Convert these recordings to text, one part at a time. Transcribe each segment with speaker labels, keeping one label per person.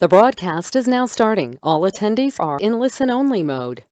Speaker 1: The broadcast is now starting. All attendees are in listen-only mode.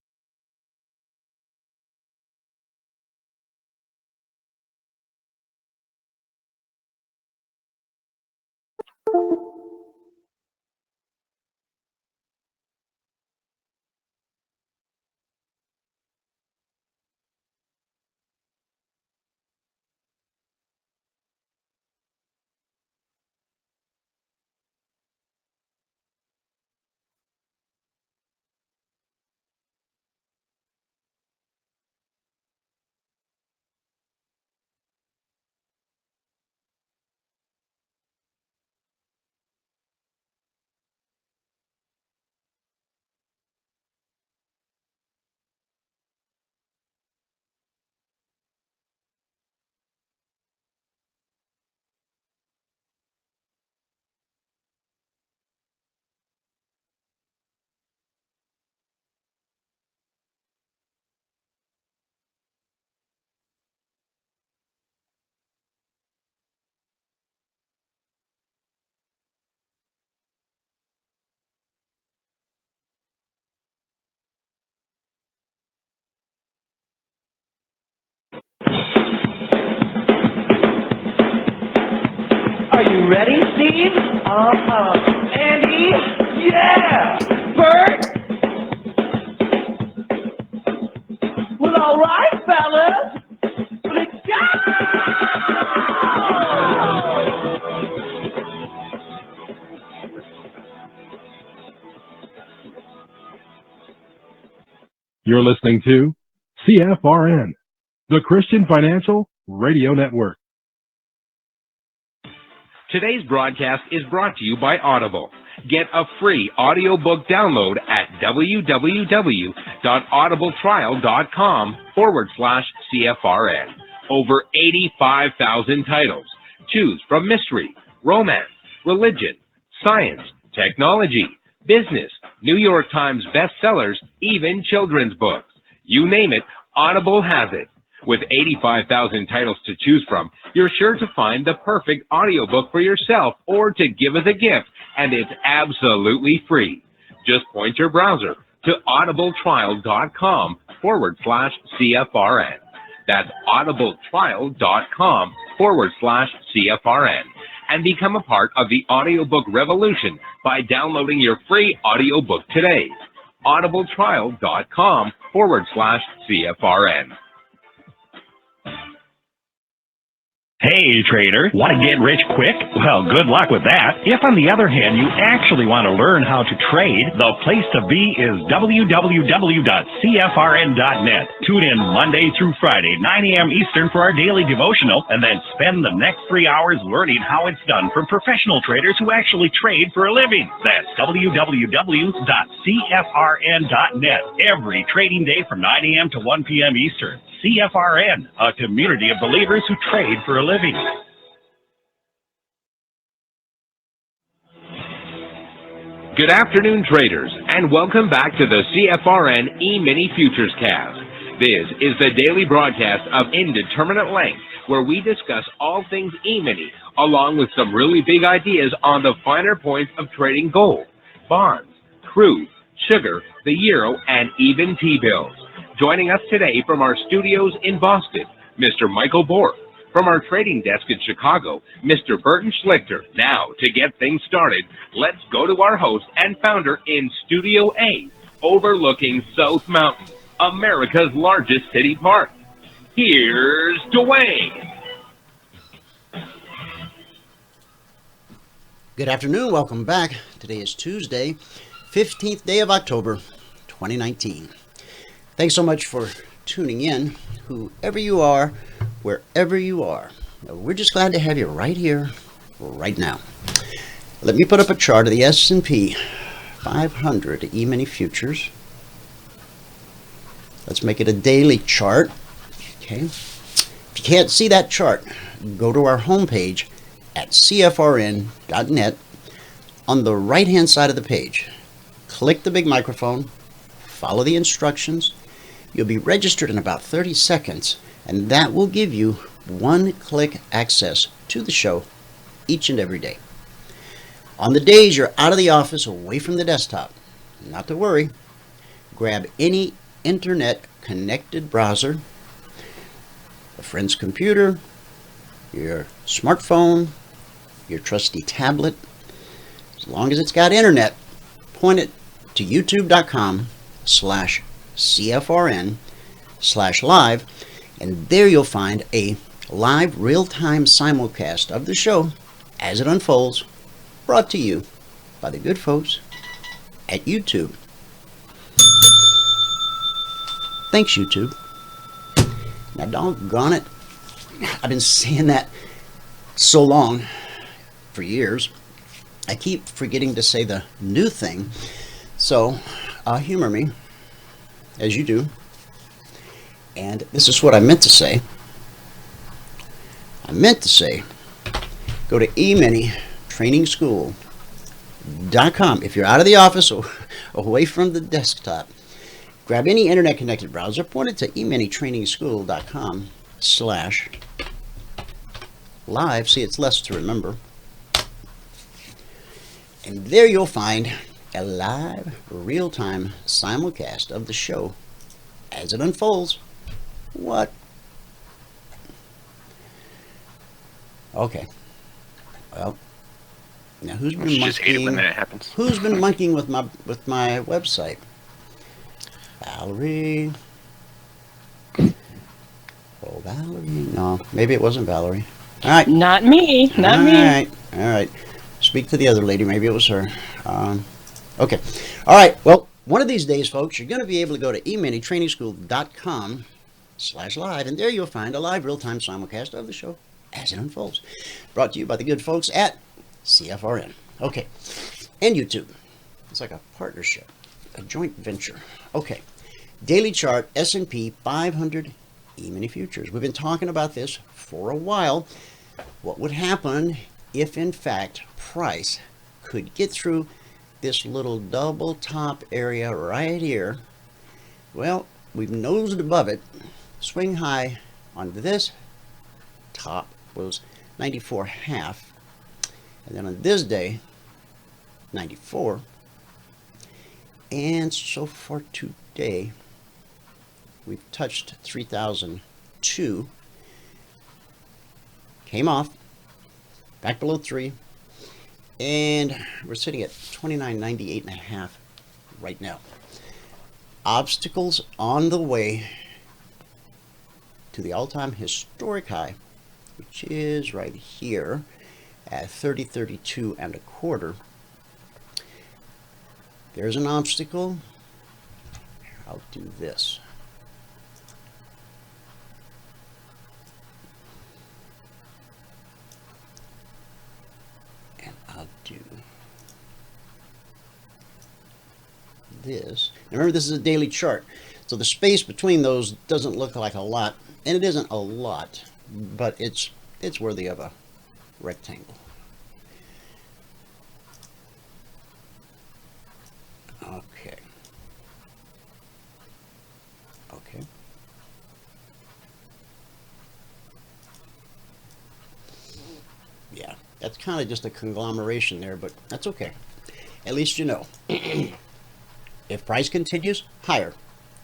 Speaker 2: Are you ready, Steve? Andy? Yeah! Bert? Well, all right, fellas. Let's go!
Speaker 3: You're listening to CFRN, the Christian Financial Radio Network.
Speaker 4: Today's broadcast is brought to you by Audible. Get a free audiobook download at www.audibletrial.com/CFRN. Over 85,000 titles. Choose from mystery, romance, religion, science, technology, business, New York Times bestsellers, even children's books. You name it, Audible has it. With 85,000 titles to choose from, you're sure to find the perfect audiobook for yourself or to give as a gift, and it's absolutely free. Just point your browser to audibletrial.com/CFRN. That's audibletrial.com/CFRN. And become a part of the audiobook revolution by downloading your free audiobook today. audibletrial.com/CFRN.
Speaker 5: Hey, trader, want to get rich quick? Well, good luck with that. If, on the other hand, you actually want to learn how to trade, the place to be is www.cfrn.net. Tune in Monday through Friday, 9 a.m. Eastern for our daily devotional, and then spend the next 3 hours learning how it's done from professional traders who actually trade for a living. That's www.cfrn.net. Every trading day from 9 a.m. to 1 p.m. Eastern. CFRN, a community of believers who trade for a living.
Speaker 4: Good afternoon, traders, and welcome back to the CFRN Emini Futures Cast. This is the daily broadcast of Indeterminate Length, where we discuss all things Emini, along with some really big ideas on the finer points of trading gold, bonds, crude, sugar, the euro, and even T-bills. Joining us today from our studios in Boston, Mr. Michael Bork. From our trading desk in Chicago, Mr. Burton Schlichter. Now, to get things started, let's go to our host and founder in Studio A, overlooking South Mountain, America's largest city park. Here's Dwayne.
Speaker 6: Good afternoon. Welcome back. Today is Tuesday, 15th day of October, 2019. Thanks so much for tuning in, whoever you are, wherever you are. We're just glad to have you right here, right now. Let me put up a chart of the S&P 500 Emini Futures. Let's make it a daily chart. Okay. If you can't see that chart, go to our homepage at CFRN.net. On the right-hand side of the page, click the big microphone, follow the instructions. You'll be registered in about 30 seconds, and that will give you one-click access to the show each and every day. On the days you're out of the office, away from the desktop, not to worry, grab any internet connected browser, a friend's computer, your smartphone, your trusty tablet. As long as it's got internet, point it to youtube.com/CFRN/live, and there you'll find a live real-time simulcast of the show as it unfolds, brought to you by the good folks at YouTube. Thanks, YouTube. Now, doggone it, I've been saying that so long, for years, I keep forgetting to say the new thing, so humor me, as you do. And this is what I meant to say. I meant to say, go to Emini Trading School.com. If you're out of the office or away from the desktop, grab any internet connected browser, point it to Emini Trading School.com/live. See, it's less to remember. And there you'll find a live, real-time simulcast of the show as it unfolds. What? Okay. Well, now who's been monkeying?
Speaker 7: Just hate it when that happens.
Speaker 6: Who's been monkeying with my website? Valerie. Oh, Valerie. No, maybe it wasn't Valerie. All right.
Speaker 8: Not me. Not me.
Speaker 6: All right. Speak to the other lady. Maybe it was her. Okay. All right. Well, one of these days, folks, you're going to be able to go to eminitrading.com/live, and there you'll find a live real-time simulcast of the show as it unfolds. Brought to you by the good folks at CFRN. Okay. And YouTube. It's like a partnership, a joint venture. Okay. Daily chart, S&P 500 Emini Futures. We've been talking about this for a while. What would happen if, in fact, price could get through this little double top area right here? Well, we've nosed above it. Swing high on this top was 94.5, and then on this day 94, and so far today we've touched 3002, came off back below 3, and we're sitting at 29.98.5 right now. Obstacles on the way to the all-time historic high, which is right here at 30.32.25. There's an obstacle. I'll do this. And I'll do this. Now remember, this is a daily chart, so the space between those doesn't look like a lot, and it isn't a lot, but it's worthy of a rectangle. Okay. Okay. Yeah, that's kind of just a conglomeration there, but that's okay. At least you know. If price continues higher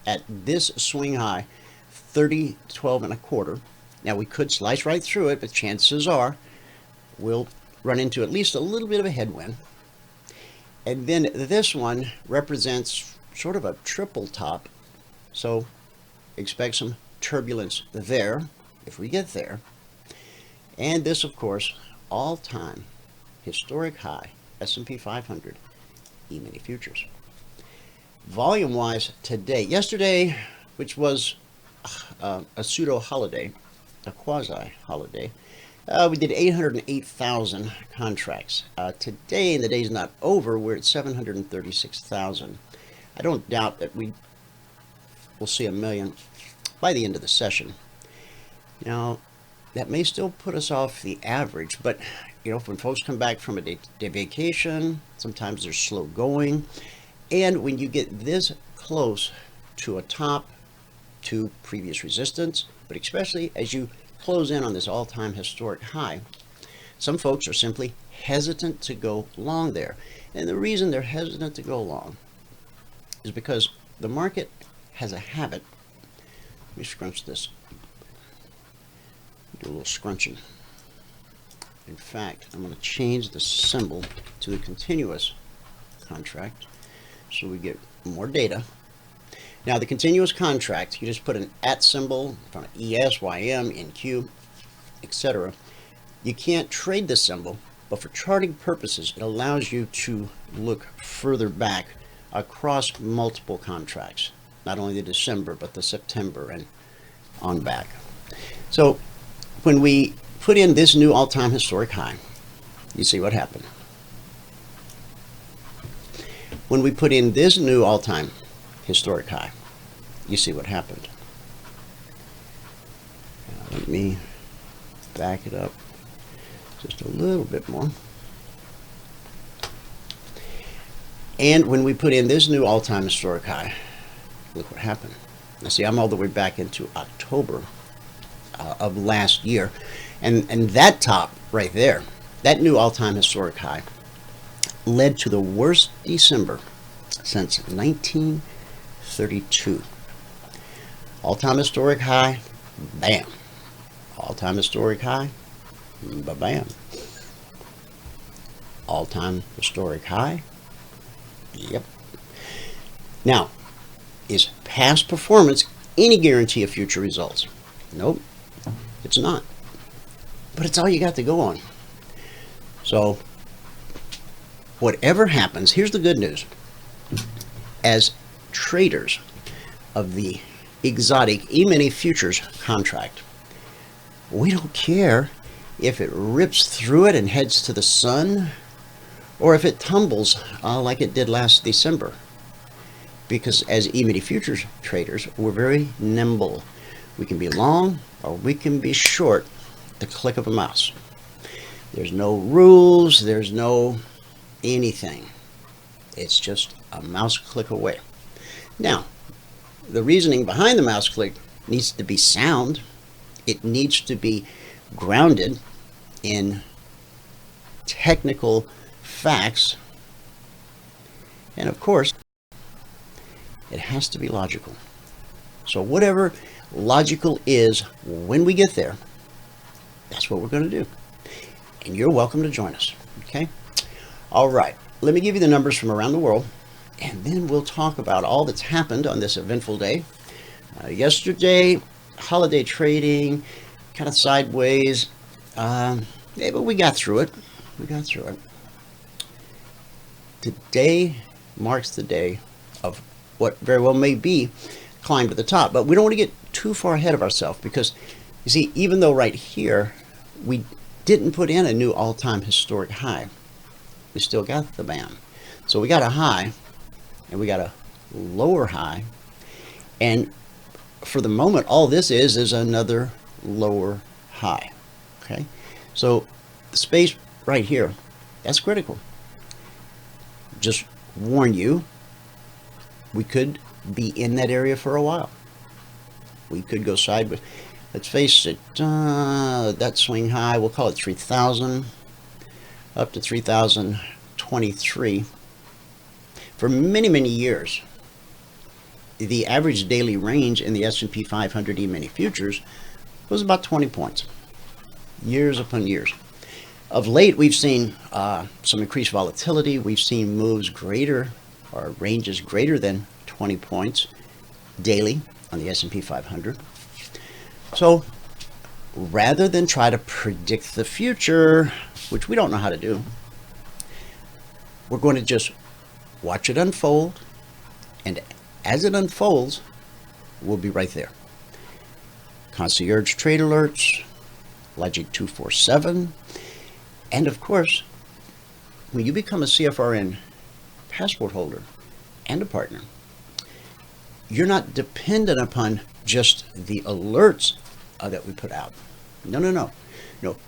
Speaker 6: at this swing high, 30.12.25, now we could slice right through it, but chances are we'll run into at least a little bit of a headwind. And then this one represents sort of a triple top, so expect some turbulence there if we get there. And this, of course, all-time historic high, S&P 500 Emini Futures. Volume-wise today, yesterday, which was a pseudo-holiday, a quasi-holiday, we did 808,000 contracts. Today, and the day's not over, we're at 736,000. I don't doubt that we'll see 1 million by the end of the session. Now, that may still put us off the average, but you know, when folks come back from a day vacation, sometimes they're slow going, and when you get this close to a top, to previous resistance, but especially as you close in on this all-time historic high, some folks are simply hesitant to go long there. And the reason they're hesitant to go long is because the market has a habit. Let me scrunch this. Do a little scrunching. In fact, I'm going to change the symbol to the continuous contract so we get more data. Now, the continuous contract, you just put an at symbol in front of ES, YM, NQ, etc. You can't trade this symbol, but for charting purposes, it allows you to look further back across multiple contracts, not only the December, but the September and on back. So when we put in this new all-time historic high, you see what happened. When we put in this new all-time historic high, you see what happened. Now, let me back it up just a little bit more. And when we put in this new all-time historic high, look what happened. Now see, I'm all the way back into October of last year. And that top right there, that new all-time historic high, led to the worst December since 1932. All-time historic high, bam. All-time historic high, ba-bam. All-time historic high, yep. Now, is past performance any guarantee of future results? Nope, it's not. But it's all you got to go on. So, whatever happens, here's the good news. As traders of the exotic Emini Futures contract, we don't care if it rips through it and heads to the sun, or if it tumbles like it did last December. Because as Emini Futures traders, we're very nimble. We can be long or we can be short at the click of a mouse. There's no rules, there's no anything. It's just a mouse click away. Now, the reasoning behind the mouse click needs to be sound. It needs to be grounded in technical facts. And of course, it has to be logical. So whatever logical is when we get there, that's what we're going to do. And you're welcome to join us. Okay? All right. Let me give you the numbers from around the world, and then we'll talk about all that's happened on this eventful day. Yesterday, holiday trading, kind of sideways. Yeah, but we got through it. Today marks the day of what very well may be climb to the top, but we don't want to get too far ahead of ourselves, because you see, even though right here we didn't put in a new all-time historic high, we still got the BAM. So we got a high and we got a lower high, and for the moment all this is another lower high. Okay, so the space right here, that's critical. Just warn you, we could be in that area for a while. We could go sideways. Let's face it, that swing high, we'll call it 3,000, up to 3,023. For many, many years, the average daily range in the S&P 500 E-mini Futures was about 20 points, years upon years. Of late, we've seen some increased volatility. We've seen moves greater, or ranges greater than 20 points daily on the S&P 500. So rather than try to predict the future, which we don't know how to do, we're going to just watch it unfold, and as it unfolds, we'll be right there. Concierge Trade Alerts, Logic 247, and of course, when you become a CFRN passport holder and a partner, you're not dependent upon just the alerts that we put out. No.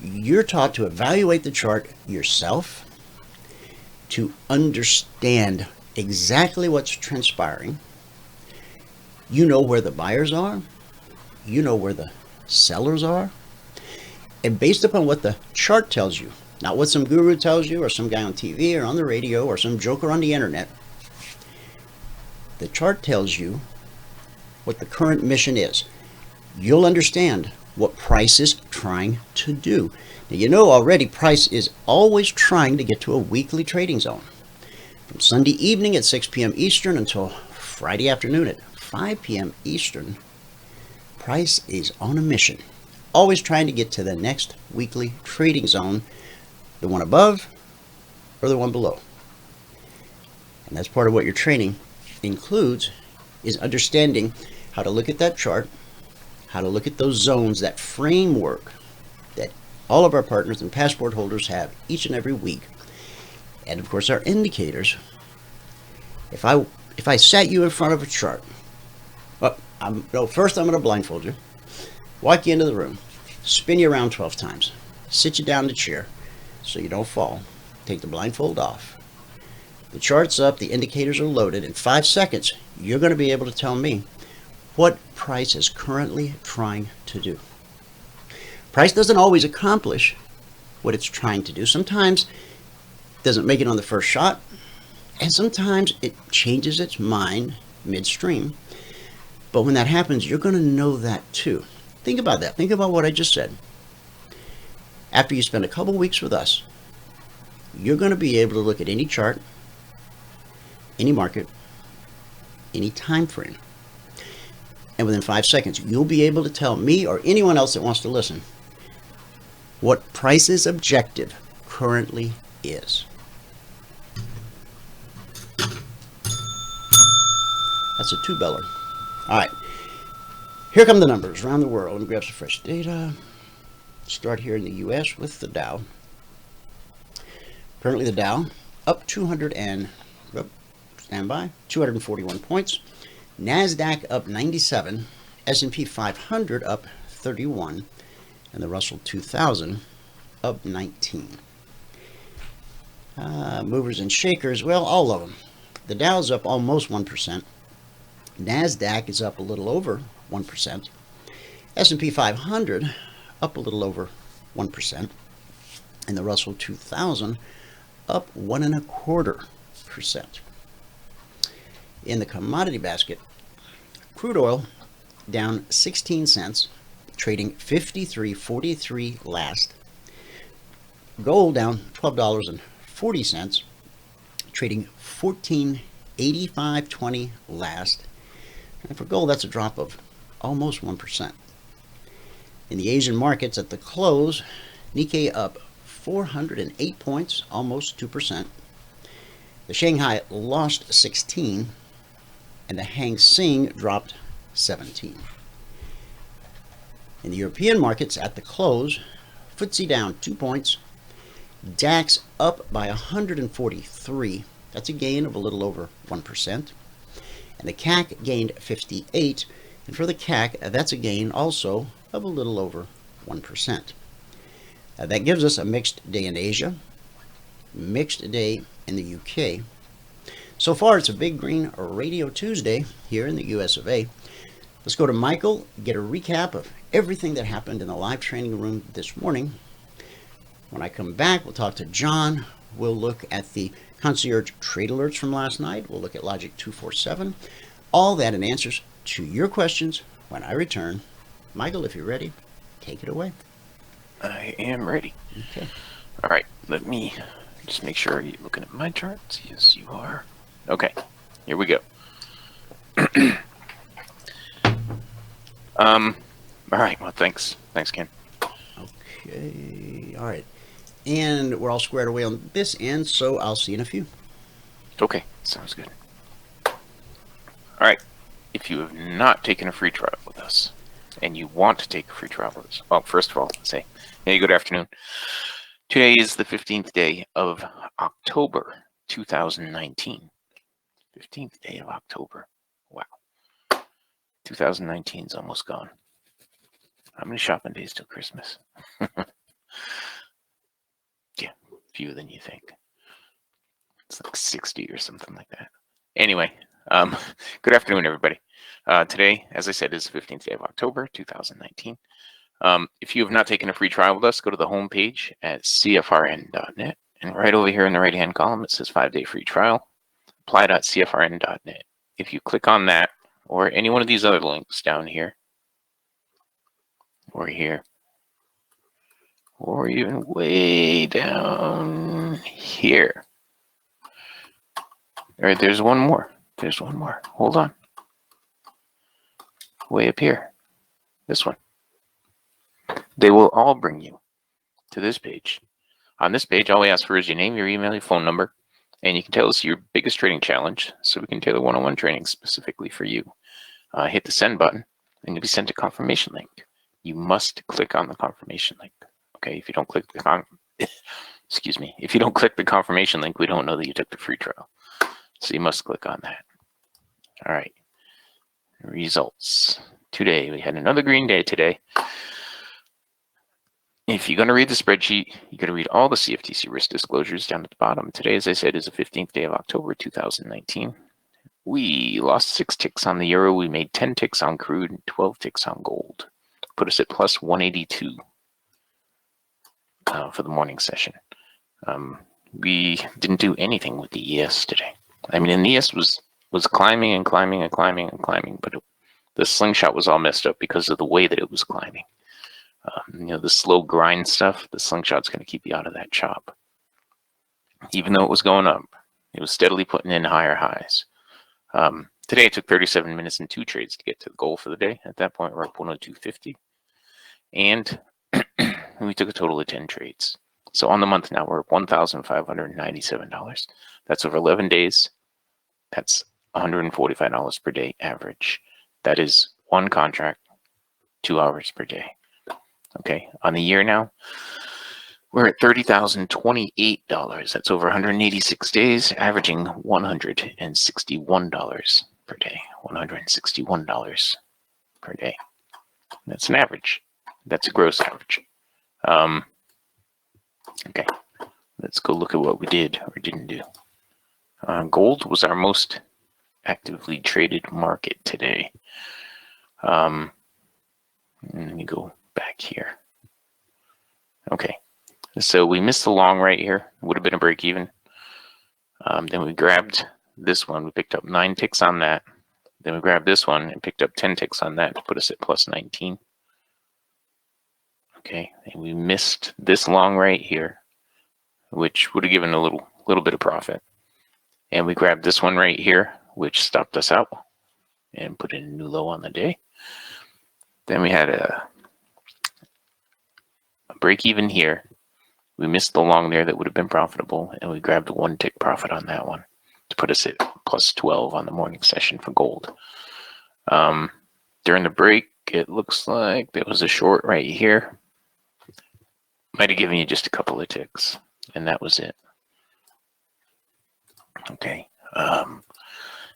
Speaker 6: You're taught to evaluate the chart yourself, to understand exactly what's transpiring. You know where the buyers are, you know where the sellers are, and based upon what the chart tells you, Not what some guru tells you or some guy on TV or on the radio or some joker on the internet. The chart tells you what the current mission is. You'll understand what price is trying to do. Now, you know already price is always trying to get to a weekly trading zone. From Sunday evening at 6 p.m. Eastern until Friday afternoon at 5 p.m. Eastern, price is on a mission. Always trying to get to the next weekly trading zone, the one above or the one below. And that's part of what your training includes, is understanding how to look at that chart, how to look at those zones, that framework that all of our partners and passport holders have each and every week. And of course our indicators. If I sat you in front of a chart, first I'm going to blindfold you, walk you into the room, spin you around 12 times, sit you down in the chair so you don't fall, take the blindfold off. The chart's up, the indicators are loaded. In 5 seconds, you're going to be able to tell me what price is currently trying to do. Price doesn't always accomplish what it's trying to do. Sometimes it doesn't make it on the first shot, and sometimes it changes its mind midstream. But when that happens, you're going to know that too. Think about that. Think about what I just said. After you spend a couple weeks with us, you're going to be able to look at any chart, any market, any time frame. And within 5 seconds, you'll be able to tell me or anyone else that wants to listen what price's objective currently is. That's a two-beller. All right. Here come the numbers around the world. Let me grab some fresh data. Start here in the U.S. with the Dow. Currently the Dow up 241 points. NASDAQ up 97. S&P 500 up 31. And the Russell 2000 up 19. Movers and shakers, well, all of them. The Dow's up almost 1%. NASDAQ is up a little over 1%. S&P 500 up a little over 1%. And the Russell 2000 up 1.25%. In the commodity basket, crude oil down 16 cents, trading 53.43 last. Gold down $12.40, trading 14.8520 last. And for gold, that's a drop of almost 1%. In the Asian markets at the close, Nikkei up 408 points, almost 2%. The Shanghai lost 16, and the Hang Seng dropped 17. In the European markets at the close, FTSE down 2 points, DAX up by 143. That's a gain of a little over 1%. And the CAC gained 58. And for the CAC, that's a gain also of a little over 1%. That gives us a mixed day in Asia, mixed day in the UK. So far, it's a Big Green Radio Tuesday here in the US of A. Let's go to Michael, get a recap of everything that happened in the live training room this morning. When I come back, we'll talk to John. We'll look at the Concierge Trade Alerts from last night. We'll look at Logic 247. All that and answers to your questions when I return. Michael, if you're ready, take it away.
Speaker 7: I am ready.
Speaker 6: Okay.
Speaker 7: All right, let me just make sure you're looking at my charts. Yes, you are. Okay, here we go. All right, well, thanks. Thanks, Ken.
Speaker 6: Okay, all right. And we're all squared away on this end, so I'll see you in a few.
Speaker 7: Okay, sounds good. All right, if you have not taken a free trial with us, and you want to take a free trial with us, well, first of all, say, hey, good afternoon. Today is the 15th day of October 2019. 15th day of October. Wow. 2019 is almost gone. How many shopping days till Christmas? Yeah, fewer than you think. It's like 60 or something like that. Anyway, good afternoon, everybody. Today, as I said, is the 15th day of October 2019. If you have not taken a free trial with us, go to the home page at cfrn.net. And right over here in the right-hand column, it says 5-day free trial, apply.cfrn.net. If you click on that, or any one of these other links down here, or here, or even way down here. All right, there's one more. There's one more. Hold on. Way up here. This one. They will all bring you to this page. On this page, all we ask for is your name, your email, your phone number, and you can tell us your biggest trading challenge so we can tailor one-on-one training specifically for you. Hit the send button, and you'll be sent a confirmation link. You must click on the confirmation link. Okay, if you don't click the if you don't click the confirmation link, we don't know that you took the free trial. So you must click on that. All right. Results. Today, we had another green day today. If you're going to read the spreadsheet, you're going to read all the CFTC risk disclosures down at the bottom. Today, as I said, is the 15th day of October 2019. We lost 6 ticks on the euro. We made 10 ticks on crude and 12 ticks on gold. Put us at plus 182 for the morning session. We didn't do anything with the ES today. I mean, the ES was climbing and climbing and climbing and climbing, but the slingshot was all messed up because of the way that it was climbing. The slow grind stuff, the slingshot's going to keep you out of that chop. Even though it was going up, it was steadily putting in higher highs. Today it took 37 minutes and 2 trades to get to the goal for the day. At that point, we're up 102.50. And we took a total of 10 trades. So on the month now, we're at $1,597. That's over 11 days. That's $145 per day average. That is one contract, 2 hours per day. Okay, on the year now, we're at $30,028. That's over 186 days, averaging $161 per day. $161 per day. That's an average. That's a gross average. Okay, let's go look at what we did or didn't do. Gold was our most actively traded market today. Let me go back here. Okay, so we missed the long right here. Would have been a break even. Then we grabbed this one. We picked up 9 ticks on that. Then we grabbed this one and picked up 10 ticks on that to put us at plus 19. Okay, and we missed this long right here, which would have given a little bit of profit. And we grabbed this one right here, which stopped us out and put in a new low on the day. Then we had a break even here. We missed the long there that would have been profitable, and we grabbed a 1 tick profit on that one to put us at plus 12 on the morning session for gold. During the break, it looks like there was a short right here. Might have given you just a couple of ticks, and that was it. Okay, the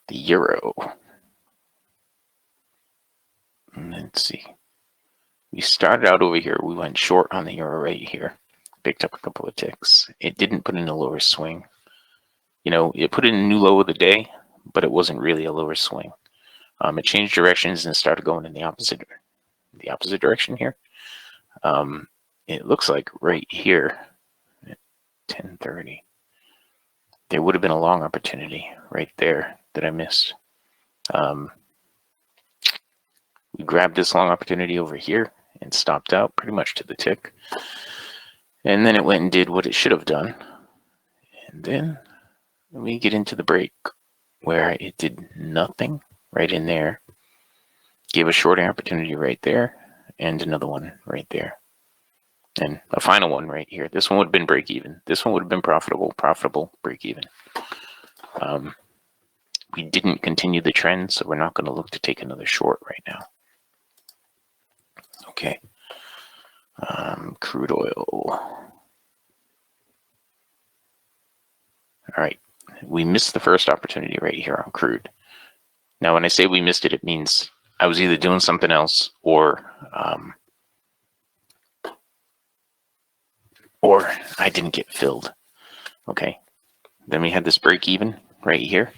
Speaker 7: euro. Let's see. We started out over here. We went short on the euro right here. Picked up a couple of ticks. It didn't put in a lower swing. It put in a new low of the day, but it wasn't really a lower swing. It changed directions and started going in the opposite direction here. It looks like right here at 10:30, there would have been a long opportunity right there that I missed. We grabbed this long opportunity over here and stopped out pretty much to the tick. And then it went and did what it should have done. And then we get into the break where it did nothing right in there. Gave a shorting opportunity right there and another one right there. And a final one right here. This one would have been break even. This one would have been profitable, break even. We didn't continue the trend, so we're not going to look to take another short right now. Okay. Crude oil. All right. We missed the first opportunity right here on crude. Now, when I say we missed it, it means I was either doing something else or I didn't get filled. Okay. Then we had this break even right here.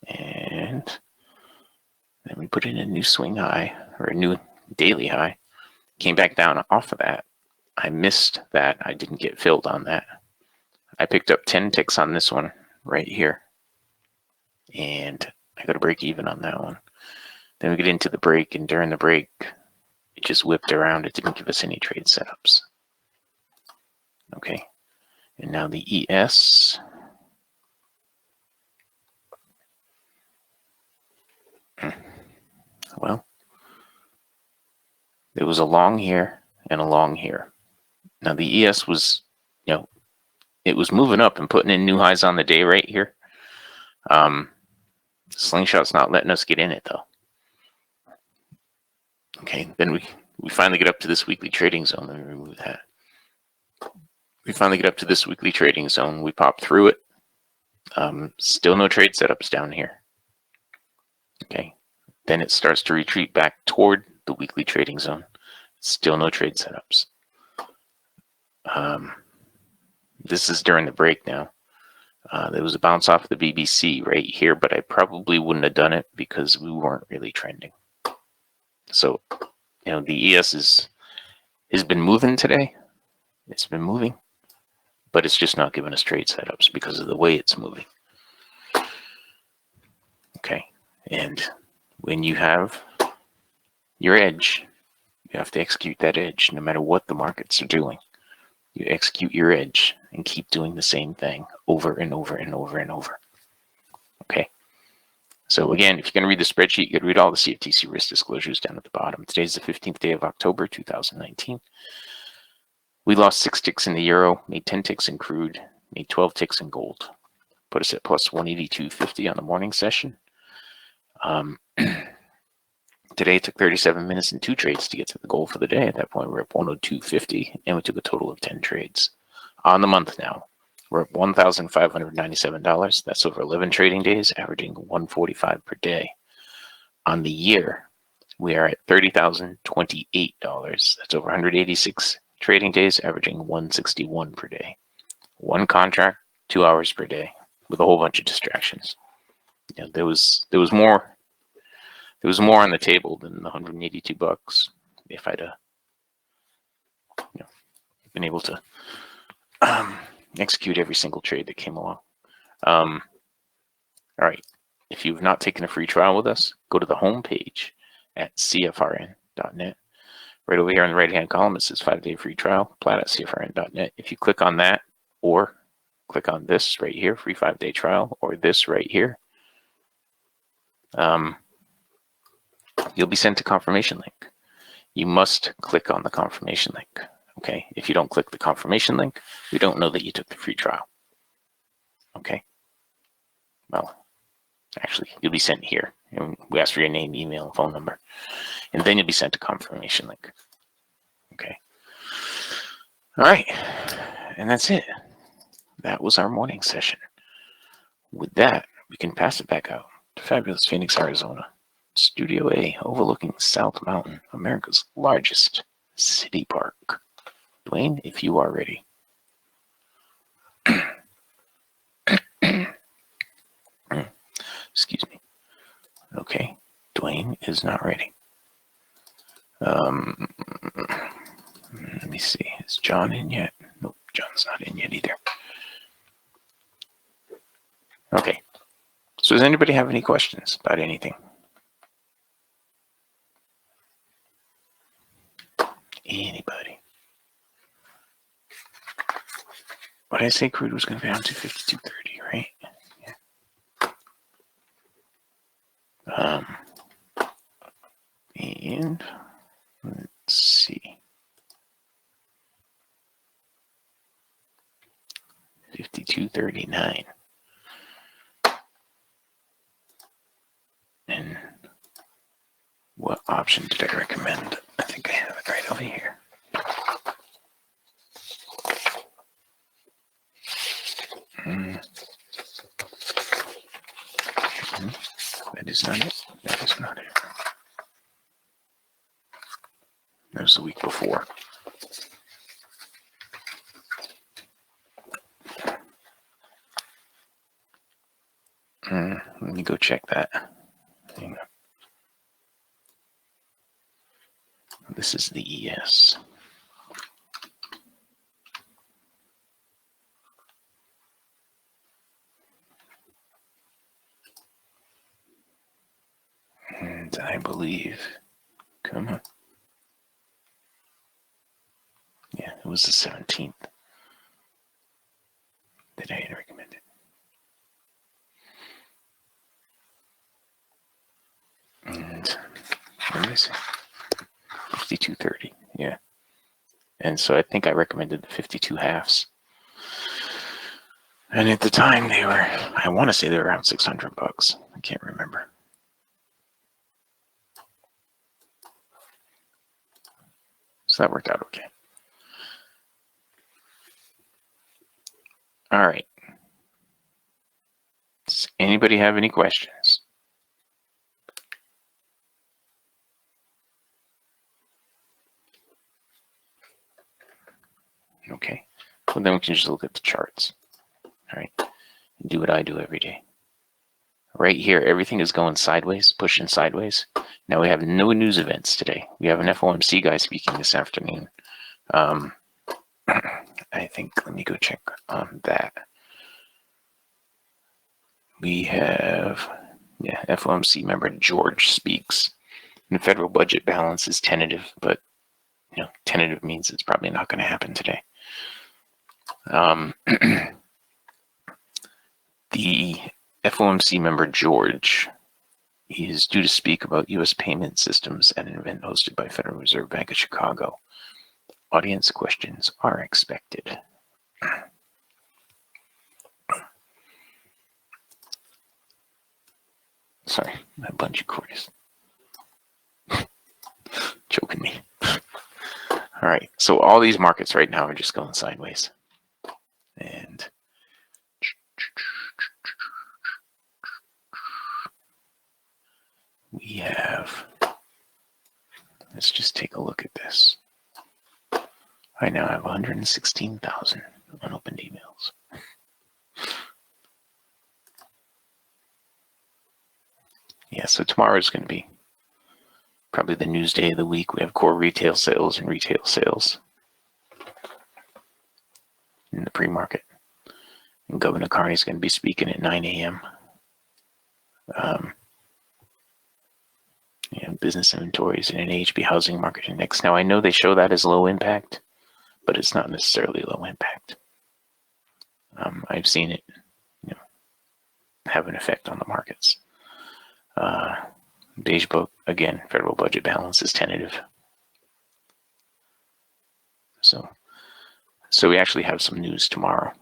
Speaker 7: And then we put in a new swing high or a new daily high came back down off of that. I missed that. I didn't get filled on that. I picked up 10 ticks on this one right here. And I got a break even on that one. Then we get into the break, and during the break, it just whipped around. It didn't give us any trade setups. Okay. And now the ES. Well, there was a long here and a long here. Now the ES was, it was moving up and putting in new highs on the day right here. Slingshot's not letting us get in it though. Okay, then we finally get up to this weekly trading zone. Let me remove that. We finally get up to this weekly trading zone. We pop through it. Still no trade setups down here. Okay, then it starts to retreat back toward the weekly trading zone. Still no trade setups. This is during the break now. There was a bounce off the BBC right here, but I probably wouldn't have done it because we weren't really trending. So, the ES has been moving today. It's been moving, but it's just not giving us trade setups because of the way it's moving. Okay, and when you have your edge, you have to execute that edge no matter what the markets are doing. You execute your edge and keep doing the same thing over and over and over and over. Okay. So again, if you're going to read the spreadsheet, you got to read all the CFTC risk disclosures down at the bottom. Today's the 15th day of October, 2019. We lost 6 ticks in the euro, made 10 ticks in crude, made 12 ticks in gold. Put us at plus 182.50 on the morning session. Today it took 37 minutes and 2 trades to get to the goal for the day. At that point, we're up 102.50, and we took a total of 10 trades. On the month now, we're up $1,597. That's over 11 trading days, averaging $145 per day. On the year, we are at $30,028. That's over 186 trading days, averaging $161 per day. One contract, 2 hours per day, with a whole bunch of distractions. There was more. There was more on the table than the $182 if I'd been able to execute every single trade that came along. All right. If you've not taken a free trial with us, go to the home page at CFRN.net. Right over here on the right-hand column, it says 5-day free trial, apply at CFRN.net. If you click on that or click on this right here, free 5-day trial, or this right here, you'll be sent a confirmation link. You must click on the confirmation link. Okay. If you don't click the confirmation link, we don't know that you took the free trial. Okay. Well, actually, you'll be sent here. And we ask for your name, email, and phone number. And then you'll be sent a confirmation link. Okay. All right. And that's it. That was our morning session. With that, we can pass it back out to fabulous Phoenix, Arizona. Studio A, overlooking South Mountain, America's largest city park. Dwayne, if you are ready. Excuse me. Okay, Dwayne is not ready. Let me see. Is John in yet? Nope, John's not in yet either. Okay. So does anybody have any questions about anything? Anybody? What did I say? Crude was going to be down to 52.30, right? Yeah. And let's see. 52.39. And what option did I recommend? I think I have it right over here. That is not it. That is not it. That was the week before. Let me go check that. Hang on. This is the ES. And I believe, come on. Yeah, it was the 17th that I had recommended. And let me see, 52.30, yeah. And so I think I recommended the 52 halves. And at the time they were, I want to say they were around $600. I can't remember. So that worked out okay. All right. Does anybody have any questions? Okay. Well, then we can just look at the charts. All right. And do what I do every day. Right here, everything is going sideways, pushing sideways. Now we have no news events today. We have an FOMC guy speaking this afternoon. I think, let me go check on that. We have, yeah, FOMC member George speaks. And the federal budget balance is tentative, but you know, tentative means it's probably not going to happen today. The FOMC member George is due to speak about U.S. payment systems at an event hosted by Federal Reserve Bank of Chicago. Audience questions are expected. Sorry, my bungee cord is choking me. All right, so all these markets right now are just going sideways. And we have, let's just take a look at this. I now have 116,000 unopened emails. Yeah, so tomorrow is going to be probably the news day of the week. We have core retail sales and retail sales in the pre-market. And Governor Carney is going to be speaking at 9 a.m. Yeah, business inventories and an AHP housing market index. Now, I know they show that as low impact, but it's not necessarily low impact. I've seen it, you know, have an effect on the markets. Beige book, again, federal budget balance is tentative. So we actually have some news tomorrow.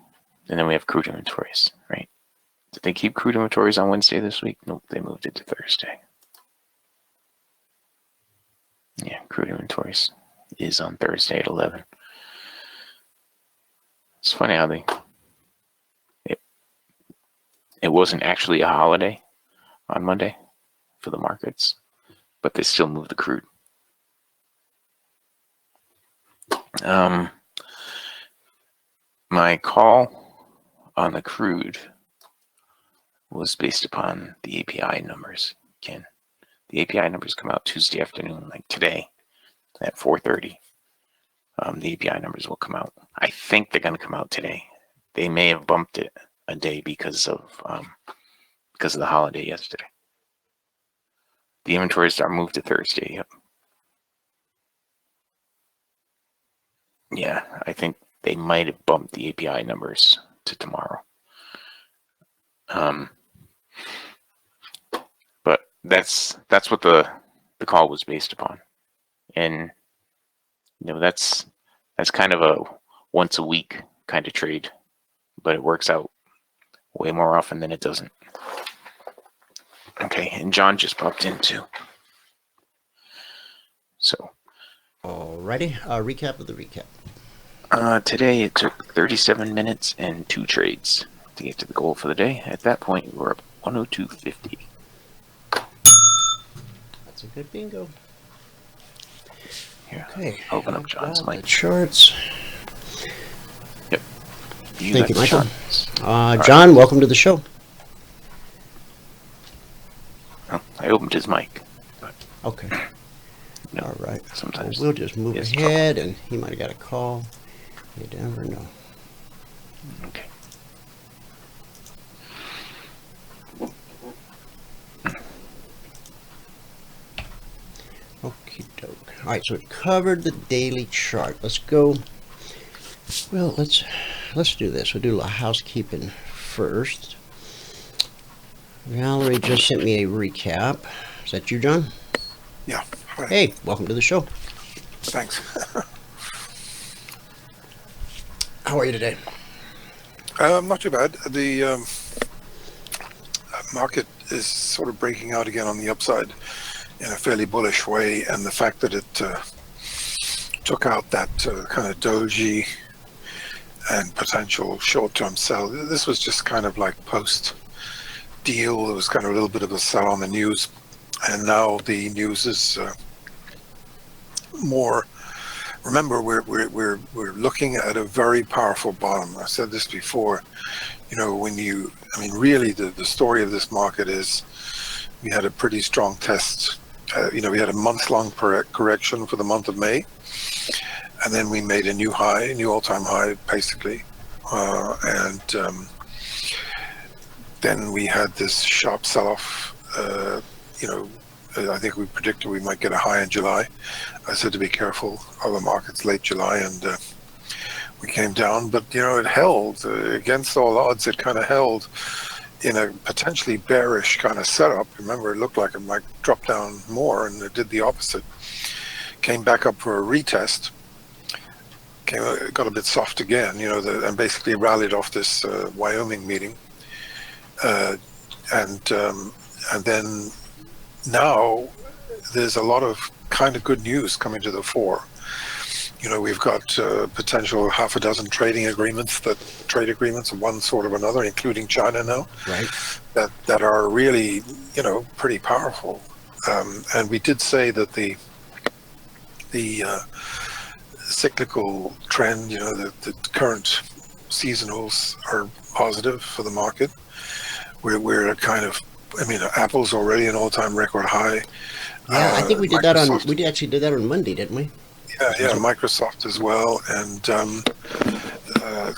Speaker 7: And then we have crude inventories, right? Did they keep crude inventories on Wednesday this week? Nope, they moved it to Thursday. Yeah, crude inventories is on Thursday at 11. It's funny how it wasn't actually a holiday on Monday for the markets, but they still moved the crude. My call on the crude was based upon the API numbers. Again, the API numbers come out Tuesday afternoon, like today at 4:30. The API numbers will come out. I think they're going to come out today. They may have bumped it a day because of the holiday yesterday. The inventories are moved to Thursday. Yep. Yeah, I think they might have bumped the API numbers to tomorrow. But that's what the call was based upon, and you know that's kind of a once a week kind of trade, but it works out way more often than it doesn't. Okay, and John just popped in too. So,
Speaker 6: alrighty, recap of the recap.
Speaker 7: Today it took 37 minutes and 2 trades to get to the goal for the day. At that point, we were up 102.50.
Speaker 6: That's a good bingo.
Speaker 7: Here,
Speaker 6: Okay,
Speaker 7: open up John's
Speaker 6: the
Speaker 7: mic.
Speaker 6: charts.
Speaker 7: Yep.
Speaker 6: Thank you, Michael.
Speaker 7: All
Speaker 6: John, welcome to the show.
Speaker 7: Oh, I opened his mic. But
Speaker 6: Okay.
Speaker 7: No,
Speaker 6: All right.
Speaker 7: sometimes
Speaker 6: Well, we'll just move
Speaker 7: it's
Speaker 6: ahead, and he might have got a call. You never know.
Speaker 7: Okay.
Speaker 6: Okie doke. All right, so we covered the daily chart. Let's go. Well, let's do this. We'll do a little housekeeping first. Valerie just sent me a recap. Is that you, John?
Speaker 8: Yeah. Hi.
Speaker 6: Hey, welcome to the show.
Speaker 8: Thanks.
Speaker 6: How are you today?
Speaker 8: Not too bad. The market is sort of breaking out again on the upside in a fairly bullish way, and the fact that it took out that kind of doji and potential short-term sell. This was just kind of like post-deal. It was kind of a little bit of a sell on the news, and now the news is more. Remember, we're looking at a very powerful bottom. I said this before. You know, really the story of this market is we had a pretty strong test. We had a month-long correction for the month of May, and then we made a new high, a new all-time high, basically, and then we had this sharp sell-off. I think we predicted we might get a high in July. I said to be careful of the markets late July, and we came down, but it held against all odds. It kind of held in a potentially bearish kind of setup. Remember, it looked like it might drop down more, and it did the opposite. Came back up for a retest. Got a bit soft again, and basically rallied off this Wyoming meeting, and then now there's a lot of kind of good news coming to the fore. We've got potential half a dozen trade agreements of one sort or another, including China now,
Speaker 6: Right.
Speaker 8: that are really, pretty powerful. And we did say that the cyclical trend, the current seasonals are positive for the market. We're kind of, Apple's already an all-time record high.
Speaker 6: Yeah, I think we did that on.
Speaker 8: Microsoft-
Speaker 6: We actually did that on Monday, didn't we?
Speaker 8: Yeah, Microsoft as well, and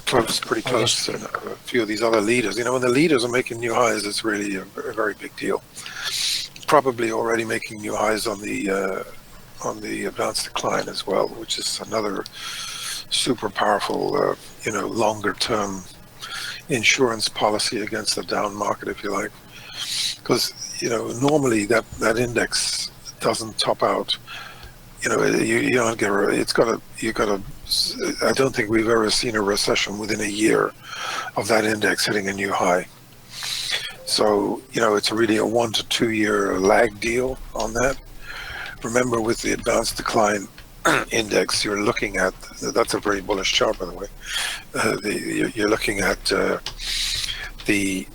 Speaker 8: pretty close, and a few of these other leaders. When the leaders are making new highs, it's really a very big deal. Probably already making new highs on the advanced decline as well, which is another super powerful, longer term insurance policy against the down market, if you like. Because normally that index doesn't top out. You don't get. I don't think we've ever seen a recession within a year of that index hitting a new high. So it's really a 1 to 2 year lag deal on that. Remember, with the advanced decline index, you're looking at, that's a very bullish chart, by the way. You're looking at the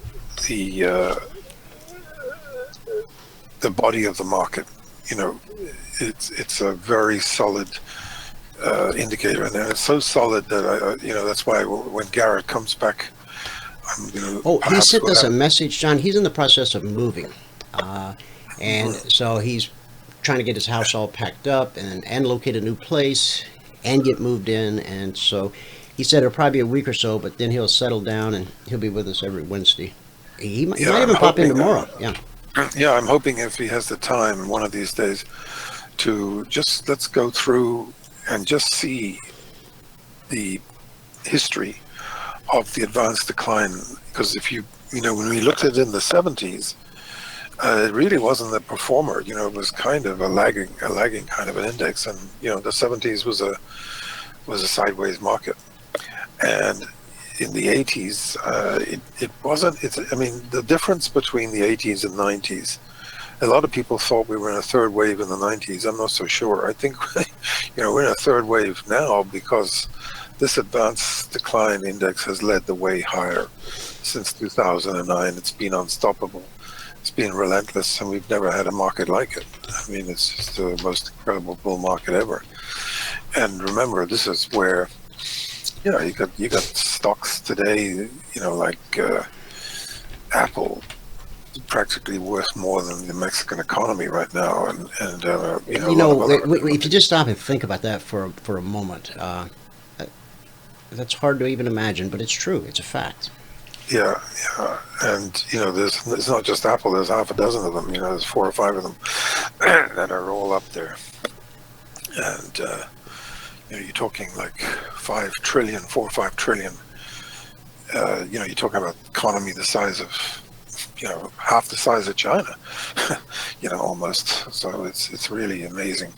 Speaker 8: body of the market. It's a very solid indicator, and it's so solid that that's why when Garrett comes back, I'm going to.
Speaker 6: Oh, he sent us a message, John. He's in the process of moving, and so he's trying to get his house all packed up and locate a new place and get moved in. And so he said it'll probably be a week or so, but then he'll settle down and he'll be with us every Wednesday. He might even pop in tomorrow.
Speaker 8: Yeah, I'm hoping if he has the time one of these days to just let's go through and just see the history of the advanced decline. Because if when we looked at it in the 70s, it really wasn't a performer. It was kind of a lagging kind of an index, and the 70s was a sideways market, and in the 80s, it wasn't. The difference between the 80s and 90s, a lot of people thought we were in a third wave in the 90s. I'm not so sure. I think we're in a third wave now because this advanced decline index has led the way higher since 2009. It's been unstoppable. It's been relentless, and we've never had a market like it. It's just the most incredible bull market ever. And remember, this is where you got stocks today, like Apple, practically worth more than the Mexican economy right now, and
Speaker 6: if you just stop and think about that for a moment, that's hard to even imagine, but it's true. It's a fact.
Speaker 8: Yeah, and it's not just Apple. There's half a dozen of them. There's 4 or 5 of them that are all up there, and you're talking like 4 or 5 trillion. You're talking about economy the size of, half the size of China, almost. So it's really amazing.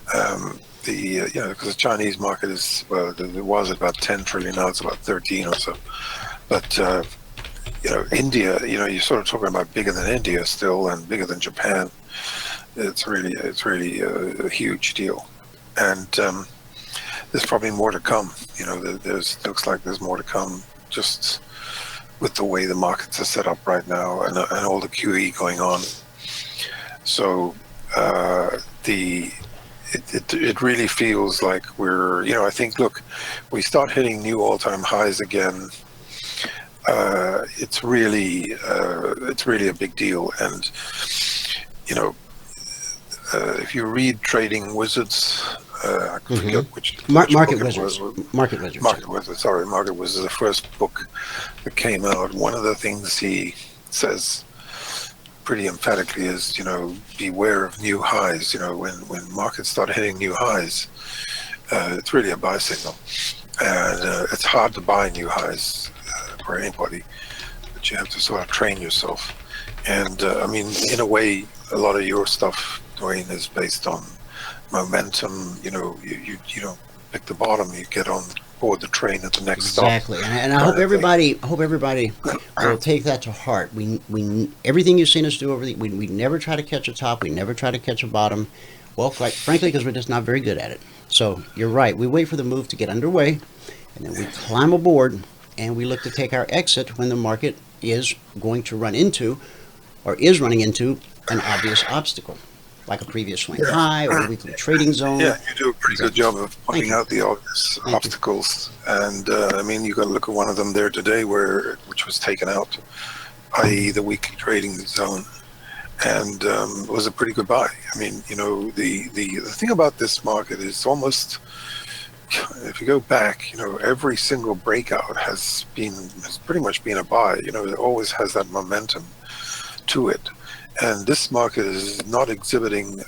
Speaker 8: Because the Chinese market is, it was about 10 trillion, now it's about 13 or so. But India, you're sort of talking about bigger than India still, and bigger than Japan. It's really a huge deal, and there's probably more to come. Looks like there's more to come, just with the way the markets are set up right now, and all the QE going on. So it really feels like we're, I think, look, we start hitting new all-time highs again. It's really a big deal, and if you read Trading Wizards, I forget which
Speaker 6: Market
Speaker 8: book
Speaker 6: Wizards.
Speaker 8: it was.
Speaker 6: Market Wizards.
Speaker 8: Market Wizards. Sorry, Market Wizards is the first book that came out. One of the things he says pretty emphatically is, beware of new highs. When markets start hitting new highs, it's really a buy signal, and it's hard to buy new highs for anybody, but you have to sort of train yourself. And in a way, a lot of your stuff, Dwayne, is based on momentum. You don't pick the bottom, you get on board the train at the next stop.
Speaker 6: Exactly, and I hope everybody will take that to heart. We everything you've seen us do we never try to catch a top, we never try to catch a bottom. Well, quite frankly, because we're just not very good at it. So you're right. We wait for the move to get underway, and then we climb aboard, and we look to take our exit when the market is going to run into, or is running into, an obvious obstacle, like a previous swing high or a weekly trading zone.
Speaker 8: Yeah, you do a pretty good job of pointing out the obvious obstacles. And you got to look at one of them there today, which was taken out, i.e. the weekly trading zone, and it was a pretty good buy. The thing about this market is almost, if you go back, every single breakout has pretty much been a buy. It always has that momentum to it. And this market is not exhibiting,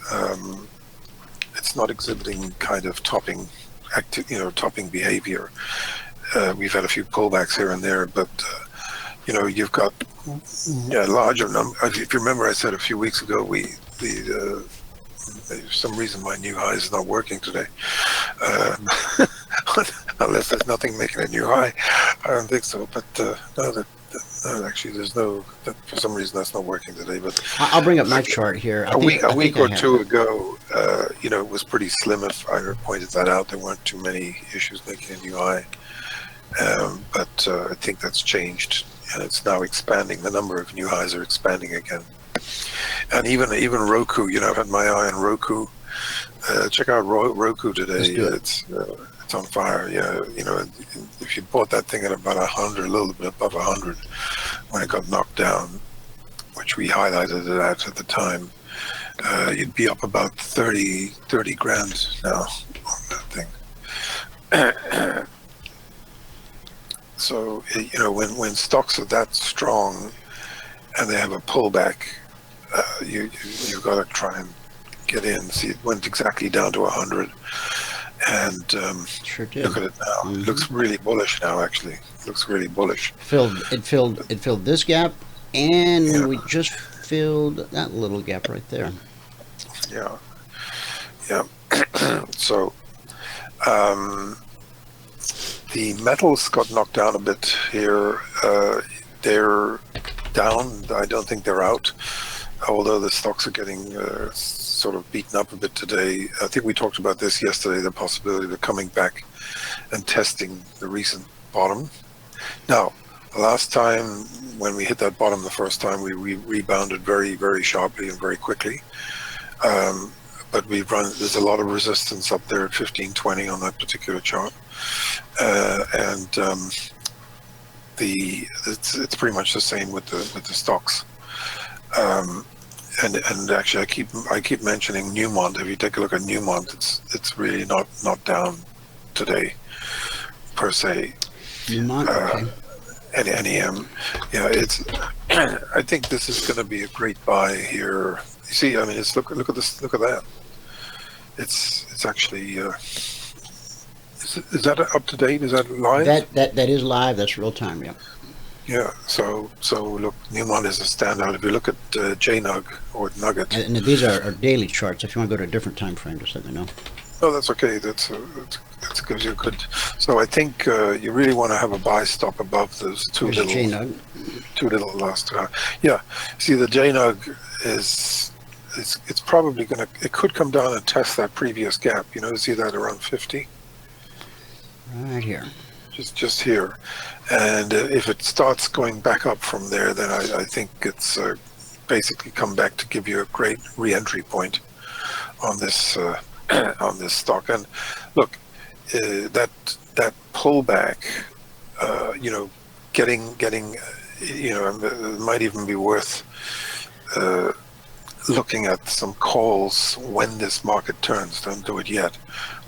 Speaker 8: kind of topping behavior. We've had a few pullbacks here and there, but you've got a larger number. If you remember, I said a few weeks ago, there's some reason my new high is not working today, unless there's nothing making a new high. I don't think so, but no, actually, there's no. For some reason, that's not working today. But
Speaker 6: I'll bring up my chart here.
Speaker 8: A week or two ago, it was pretty slim. If I pointed that out, there weren't too many issues making a new high. But I think that's changed, and it's now expanding. The number of new highs are expanding again. And even Roku, I've had my eye on Roku. Check out Roku today. It's on fire. Yeah, if you bought that thing at about 100, a little bit above 100, when it got knocked down, which we highlighted it at the time, you'd be up about 30 grand now on that thing. So when stocks are that strong and they have a pullback, you've got to try and get in. See, it went exactly down to 100. And
Speaker 6: sure did.
Speaker 8: Look at it now. Mm-hmm. It looks really bullish now. Actually, it looks really bullish.
Speaker 6: It filled this gap, and we just filled that little gap right there.
Speaker 8: Yeah. So the metals got knocked down a bit here. They're down. I don't think they're out, although the stocks are getting sort of beaten up a bit today. I think we talked about this yesterday, the possibility of coming back and testing the recent bottom. Now, the last time when we hit that bottom the first time, we rebounded very, very sharply and very quickly. But there's a lot of resistance up there at 1520 on that particular chart. It's pretty much the same with the stocks. And actually, I keep mentioning Newmont. If you take a look at Newmont, it's really not down today per se.
Speaker 6: Newmont, okay.
Speaker 8: And NEM, yeah, it's. I think this is going to be a great buy here. You see, I mean, it's look at this, look at that. It's actually. Is that up to date? Is that live?
Speaker 6: That is live. That's real time. Yeah.
Speaker 8: Yeah. So look, Newmont is a standout. If you look at JNUG or Nugget.
Speaker 6: And these are daily charts. If you want to go to a different time frame, just let me know.
Speaker 8: Oh, that's okay. That gives you a good. So I think you really want to have a buy stop above those two little last. Yeah. See, the JNUG is. It's probably gonna. It could come down and test that previous gap. You know, see that around 50.
Speaker 6: Right here.
Speaker 8: Just here, and if it starts going back up from there, then I think it's basically come back to give you a great re-entry point on this on this stock. And look, that pullback, you know, getting you know, it might even be worth looking at some calls when this market turns. Don't do it yet,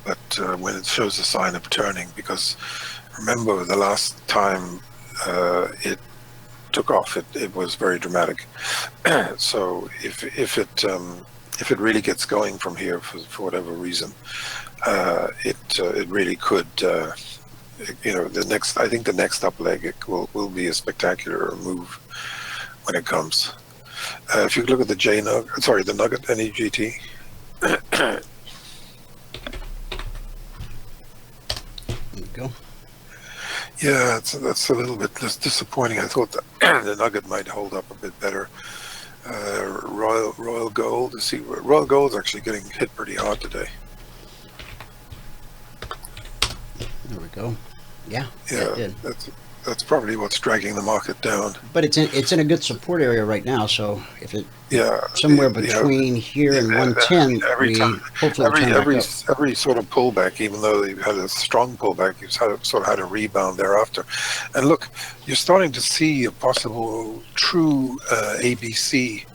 Speaker 8: but when it shows a sign of turning, because remember the last time it took off, it was very dramatic. So if it really gets going from here for whatever reason, it really could. You know, I think the next up leg will be a spectacular move when it comes. If you look at the the Nugget NEGT.
Speaker 6: There you go.
Speaker 8: Yeah, that's a little bit disappointing. I thought that the Nugget might hold up a bit better. Royal Gold. To see, Royal Gold's actually getting hit pretty hard today.
Speaker 6: There we go. Yeah.
Speaker 8: Yeah, that's probably what's dragging the market down.
Speaker 6: But it's in a good support area right now. So if it
Speaker 8: somewhere
Speaker 6: between here and 110,
Speaker 8: every sort of pullback, even though you've had a strong pullback, you've sort of had a rebound thereafter. And look, you're starting to see a possible true ABC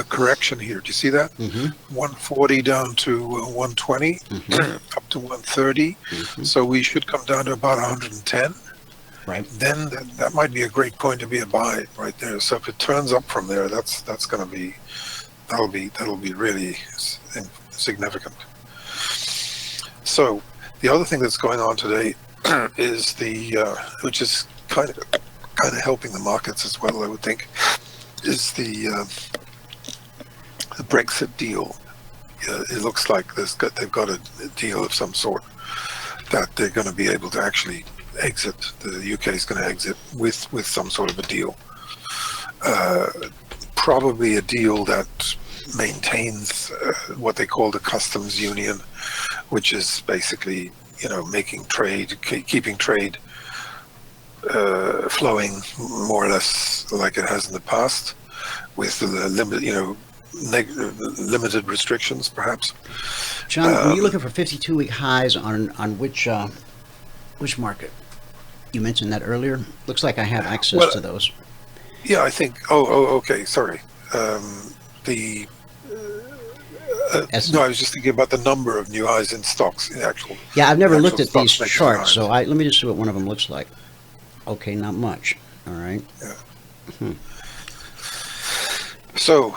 Speaker 8: correction here. Do you see that? 140 down to 120, up to 130. So we should come down to about 110.
Speaker 6: Right.
Speaker 8: Then that might be a great point to be a buy right there. So if it turns up from there, that'll be really significant. So the other thing that's going on today is which is kind of helping the markets as well, I would think, is the Brexit deal. It looks like they've got a deal of some sort that they're going to be able to actually exit. The UK is going to exit with some sort of a deal. Probably a deal that maintains what they call the customs union, which is basically, you know, making trade, keeping trade flowing more or less like it has in the past, with limited restrictions, perhaps.
Speaker 6: John, were you looking for 52-week highs on which market? You mentioned that earlier. Looks like I have access to those.
Speaker 8: Yeah, I think. Okay. Sorry. No, I was just thinking about the number of new highs in stocks. In actual.
Speaker 6: Yeah, I've never looked at these charts, so let me just see what one of them looks like. Okay, not much. All right.
Speaker 8: Yeah. So,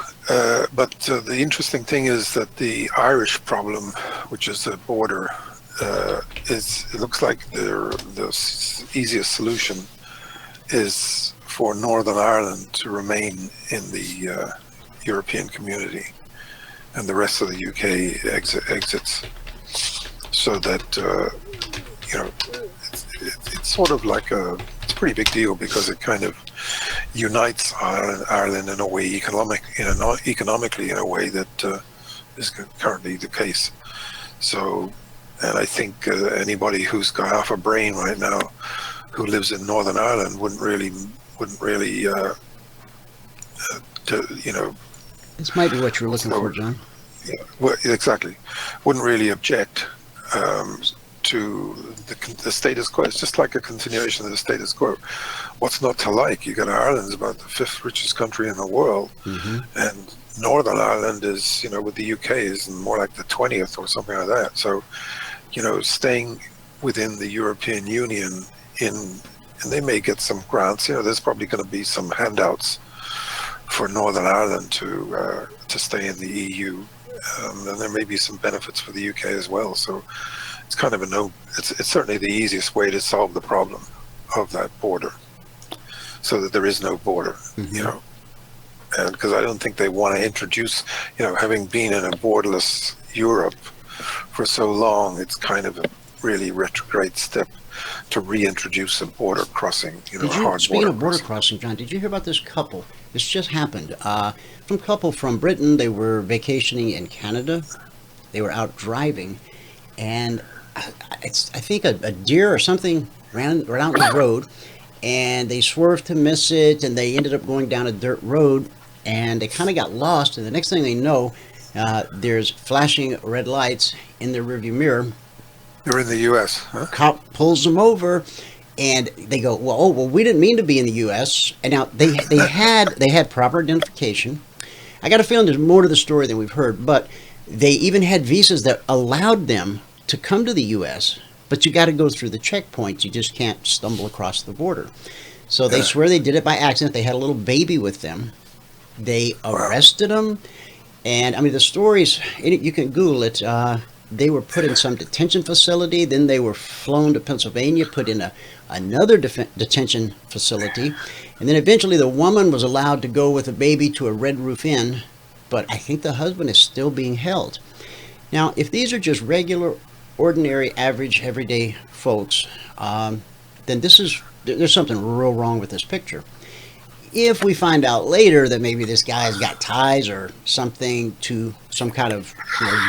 Speaker 8: but the interesting thing is that the Irish problem, which is the border, it looks like the easiest solution is for Northern Ireland to remain in the European community, and the rest of the UK exits, so that you know, it's sort of like it's a pretty big deal, because it kind of unites Ireland in a way, economically in a way that is currently the case. So, and I think anybody who's got half a brain right now, who lives in Northern Ireland, wouldn't really, you know.
Speaker 6: This might be what you're looking for, John.
Speaker 8: Yeah, well, exactly. Wouldn't really object to the status quo. It's just like a continuation of the status quo. What's not to like? You got Ireland's about the 5th richest country in the world, and Northern Ireland is, you know, with the UK is more like the 20th or something like that. So, you know, staying within the European Union and they may get some grants. You know, there's probably going to be some handouts for Northern Ireland to stay in the EU, and there may be some benefits for the UK as well. So it's kind of it's certainly the easiest way to solve the problem of that border, so that there is no border, you know. And because I don't think they want to introduce, you know, having been in a borderless Europe for so long, it's kind of a really retrograde step to reintroduce a border crossing, you know,
Speaker 6: Speaking of border crossing, John, did you hear about this couple? This just happened. Some couple from Britain, they were vacationing in Canada. They were out driving, and I think a deer or something ran out in the road, and they swerved to miss it, and they ended up going down a dirt road, and they kind of got lost, and the next thing they know, there's flashing red lights in their rearview mirror.
Speaker 8: They're in the U.S., huh?
Speaker 6: Cop pulls them over, and they go, well, we didn't mean to be in the U.S. And now they had proper identification. I got a feeling there's more to the story than we've heard, but they even had visas that allowed them to come to the U.S., but you got to go through the checkpoints. You just can't stumble across the border. So they swear they did it by accident. They had a little baby with them. They arrested them, and I mean the stories. You can Google it. They were put in some detention facility. Then they were flown to Pennsylvania, put in another detention facility, and then eventually the woman was allowed to go with a baby to a Red Roof Inn. But I think the husband is still being held. Now, if these are just regular, ordinary, average, everyday folks, then there's something real wrong with this picture. If we find out later that maybe this guy's got ties or something to some kind of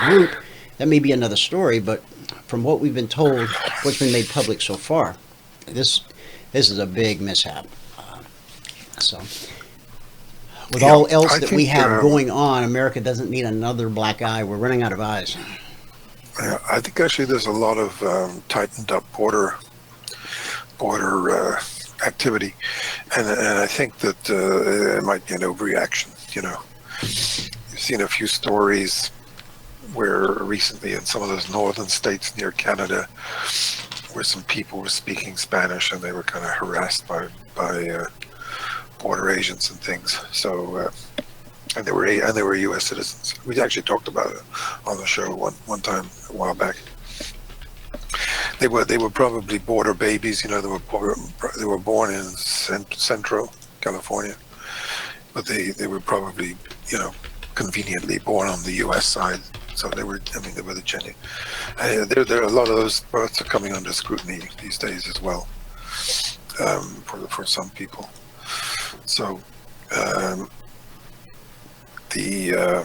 Speaker 6: group, that may be another story. But from what we've been told, what's been made public so far, this is a big mishap. With all else that we have going on, America doesn't need another black eye. We're running out of eyes.
Speaker 8: I think actually there's a lot of tightened up border activity, and I think that it might be an overreaction. You know, you've seen a few stories where recently in some of those northern states near Canada, where some people were speaking Spanish and they were kind of harassed by border agents and things. So, and they were U.S. citizens. We actually talked about it on the show one time a while back. They were probably border babies. You know, they were born in Central California, but they were probably, you know, conveniently born on the U.S. side. So they were the genuine. There are a lot of those births are coming under scrutiny these days as well, for some people. So there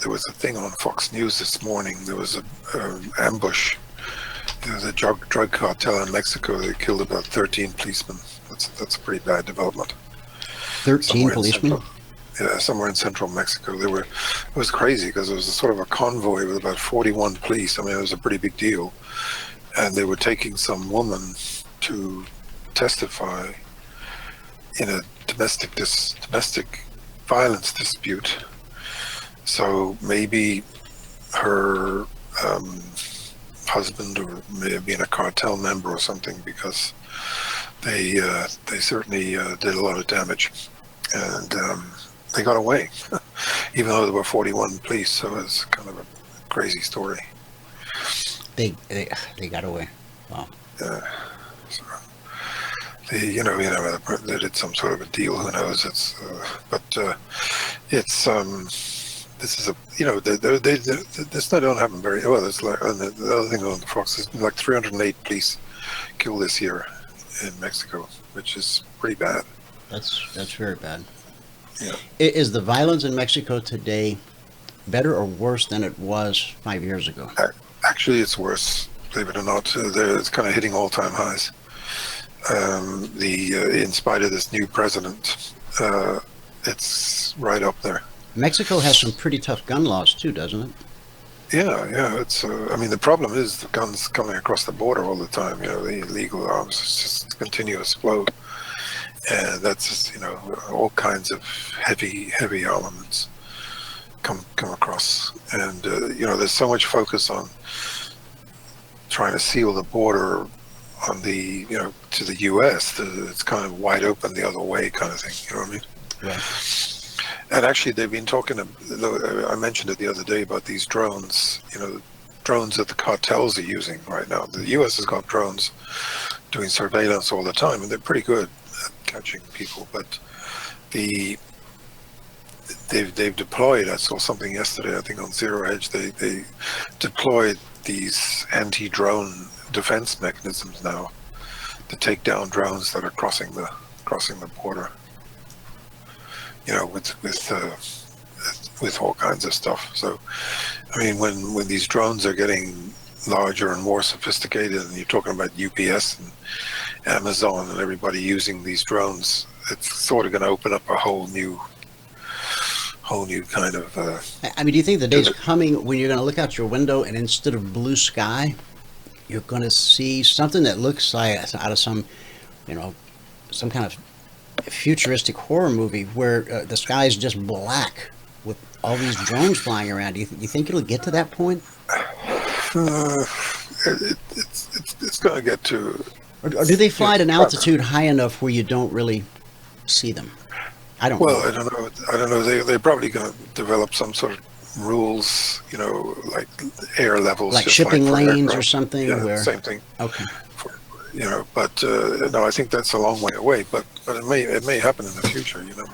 Speaker 8: was a thing on Fox News this morning. There was an ambush. There was a drug cartel in Mexico. They killed about 13 policemen. That's a pretty bad development.
Speaker 6: 13 policemen?
Speaker 8: Somewhere in central Mexico. It was crazy because it was a sort of a convoy with about 41 police. I mean, it was a pretty big deal. And they were taking some woman to testify in a domestic violence dispute. So maybe her husband or may have been a cartel member or something, because they certainly did a lot of damage, and they got away, even though there were 41 police. So it's kind of a crazy story.
Speaker 6: They got away. Wow.
Speaker 8: Yeah. So they did some sort of a deal. Who knows? This is this don't happen very well. It's like, and the other thing on the Fox is like 308 police killed this year in Mexico, which is pretty bad.
Speaker 6: That's very bad.
Speaker 8: Yeah.
Speaker 6: Is the violence in Mexico today better or worse than it was 5 years ago?
Speaker 8: Actually, it's worse. Believe it or not, it's kind of hitting all-time highs. In spite of this new president, it's right up there.
Speaker 6: Mexico has some pretty tough gun laws too, doesn't it?
Speaker 8: Yeah. It's. I mean, the problem is the guns coming across the border all the time. You know, the illegal arms. It's just continuous flow, and that's just, you know, all kinds of heavy armaments come across, and you know, there's so much focus on trying to seal the border on the, you know, to the U.S. It's kind of wide open the other way, kind of thing. You know what I mean?
Speaker 6: Right.
Speaker 8: And actually, they've been talking. I mentioned it the other day about these drones. You know, drones that the cartels are using right now. The U.S. has got drones doing surveillance all the time, and they're pretty good at catching people. But they've deployed. I saw something yesterday, I think on Zero Hedge. They deployed these anti-drone defense mechanisms now to take down drones that are crossing the border. You know, with all kinds of stuff. So, I mean, when these drones are getting larger and more sophisticated, and you're talking about UPS and Amazon and everybody using these drones, it's sort of going to open up a whole new kind of.
Speaker 6: I mean, do you think the day's coming when you're going to look out your window and instead of blue sky, you're going to see something that looks like out of some, you know, some kind of futuristic horror movie where the sky is just black with all these drones flying around? Do you think it'll get to that point?
Speaker 8: It's going to get to.
Speaker 6: Or do they fly at an altitude high enough where you don't really see them? I don't know.
Speaker 8: I don't know. They're probably going to develop some sort of rules, you know, like air levels,
Speaker 6: like
Speaker 8: just
Speaker 6: shipping
Speaker 8: like
Speaker 6: lanes
Speaker 8: aircraft.
Speaker 6: or something.
Speaker 8: Yeah,
Speaker 6: where...
Speaker 8: same thing.
Speaker 6: Okay.
Speaker 8: You know, but no, I think that's a long way away. But it may happen in the future. You know,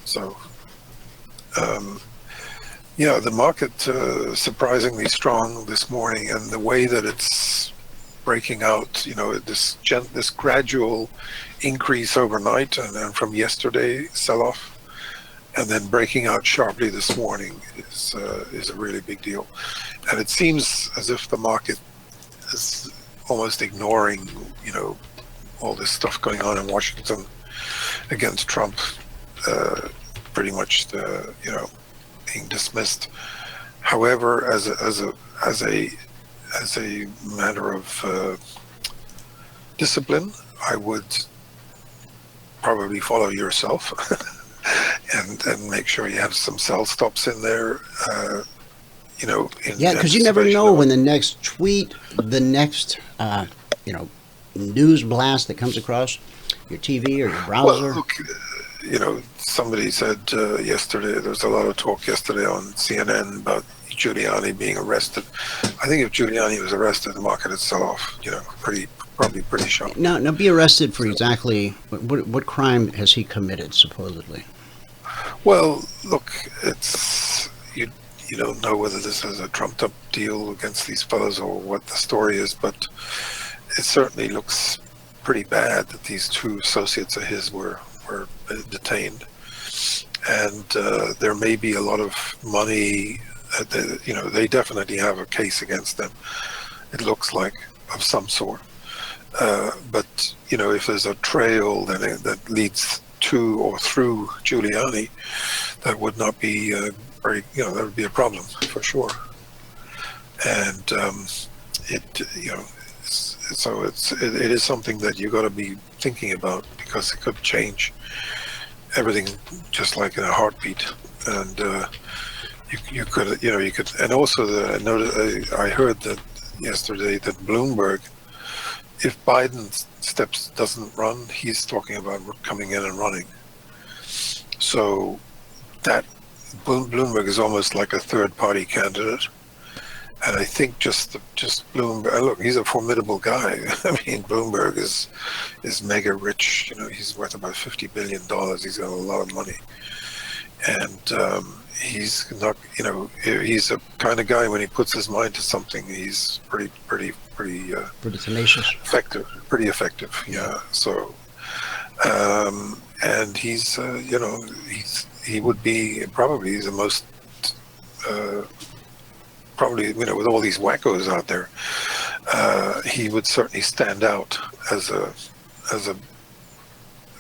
Speaker 8: so yeah, the market surprisingly strong this morning, and the way that it's breaking out, you know, this gradual increase overnight, and then from yesterday sell-off, and then breaking out sharply this morning is a really big deal. And it seems as if the market is almost ignoring, you know, all this stuff going on in Washington against Trump, pretty much, you know, being dismissed. However, as a matter of discipline, I would probably follow yourself and make sure you have some sell stops in there. You know,
Speaker 6: yeah, because you never know when the next tweet, the next you know, news blast that comes across your TV or your browser.
Speaker 8: Well, look, you know, somebody said yesterday, there was a lot of talk yesterday on CNN about Giuliani being arrested. I think if Giuliani was arrested, the market would sell off, you know, probably pretty sharp.
Speaker 6: Now be arrested for exactly what crime has he committed, supposedly?
Speaker 8: Well, look, it's you don't know whether this is a trumped-up deal against these fellows or what the story is, but it certainly looks pretty bad that these two associates of his were detained, and there may be a lot of money. You know, they definitely have a case against them, it looks like, of some sort. But you know, if there's a trail that leads to or through Giuliani, that would not be very, you know, that would be a problem for sure. And you know, so it is something that you got to be thinking about, because it could change everything just like in a heartbeat. And you could, you know, you could, and also I heard that yesterday that Bloomberg, if Biden doesn't run, he's talking about coming in and running. So that Bloomberg is almost like a third-party candidate. And I think just Bloomberg, look, he's a formidable guy. I mean, Bloomberg is mega rich. You know, he's worth about $50 billion. He's got a lot of money. And he's not, you know, he's a kind of guy, when he puts his mind to something, he's pretty
Speaker 6: tenacious,
Speaker 8: pretty effective. Yeah. So, and he's, you know, he would be probably the most, probably, you know, with all these wackos out there, he would certainly stand out as a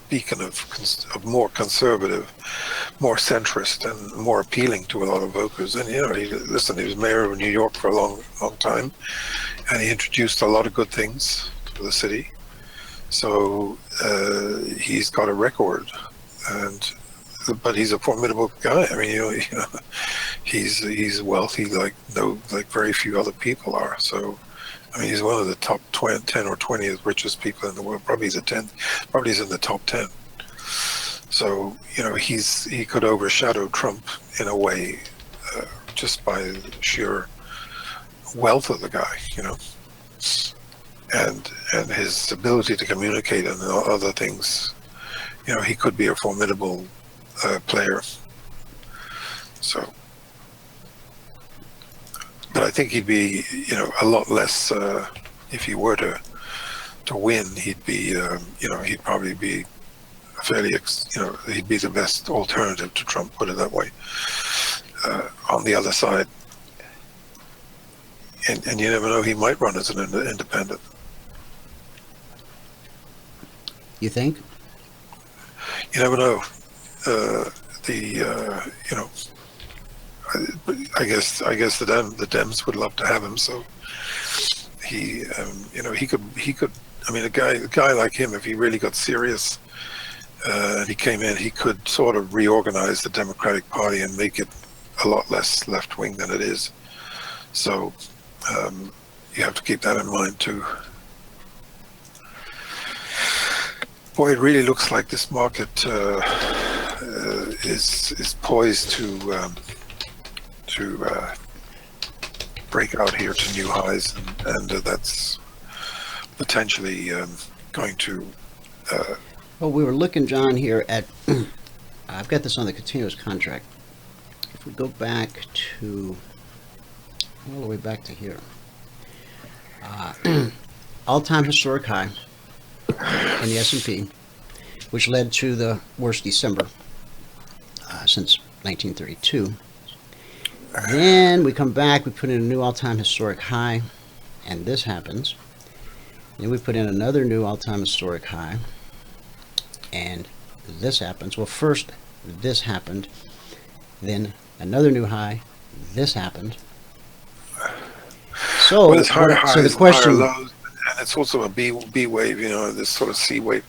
Speaker 8: beacon of more conservative, more centrist, and more appealing to a lot of voters. And he was mayor of New York for a long time, and he introduced a lot of good things to the city. So he's got a record, but he's a formidable guy. I mean, he's wealthy like very few other people are. So, I mean, he's one of the top 10 or 20 richest people in the world. Probably he's he's in the top 10. So, he could overshadow Trump in a way, just by the sheer wealth of the guy, and his ability to communicate and other things. He could be a formidable player. So, but I think he'd be, a lot less. If he were to win, he'd be, he'd probably be fairly, he'd be the best alternative to Trump. Put it that way. On the other side, and you never know, he might run as an independent.
Speaker 6: You think?
Speaker 8: You never know. I guess the Dems would love to have him. So he could. I mean, a guy like him, if he really got serious, and he came in, he could sort of reorganize the Democratic Party and make it a lot less left wing than it is. So you have to keep that in mind too. Boy, it really looks like this market is poised to break out here to new highs, and that's potentially going to.
Speaker 6: Well, we were looking, John, here at. I've got this on the continuous contract. If we go back to all the way back to here, all-time historic high in the S&P, which led to the worst December since 1932. Then we come back, we put in a new all-time historic high, and this happens. Then we put in another new all-time historic high, and this happens. Well, first this happened, then another new high, this happened. So,
Speaker 8: well, so
Speaker 6: the question.
Speaker 8: And it's also a B wave, this sort of C wave.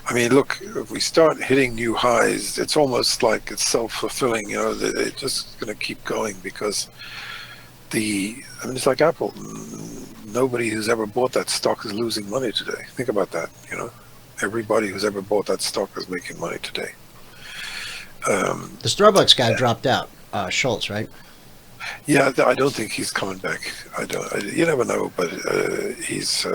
Speaker 8: I mean, look, if we start hitting new highs, it's almost like it's self-fulfilling, it's just going to keep going because it's like Apple. Nobody who's ever bought that stock is losing money today. Think about that, Everybody who's ever bought that stock is making money today.
Speaker 6: The Starbucks guy dropped out, Schultz, right?
Speaker 8: Yeah, I don't think he's coming back. You never know, but he's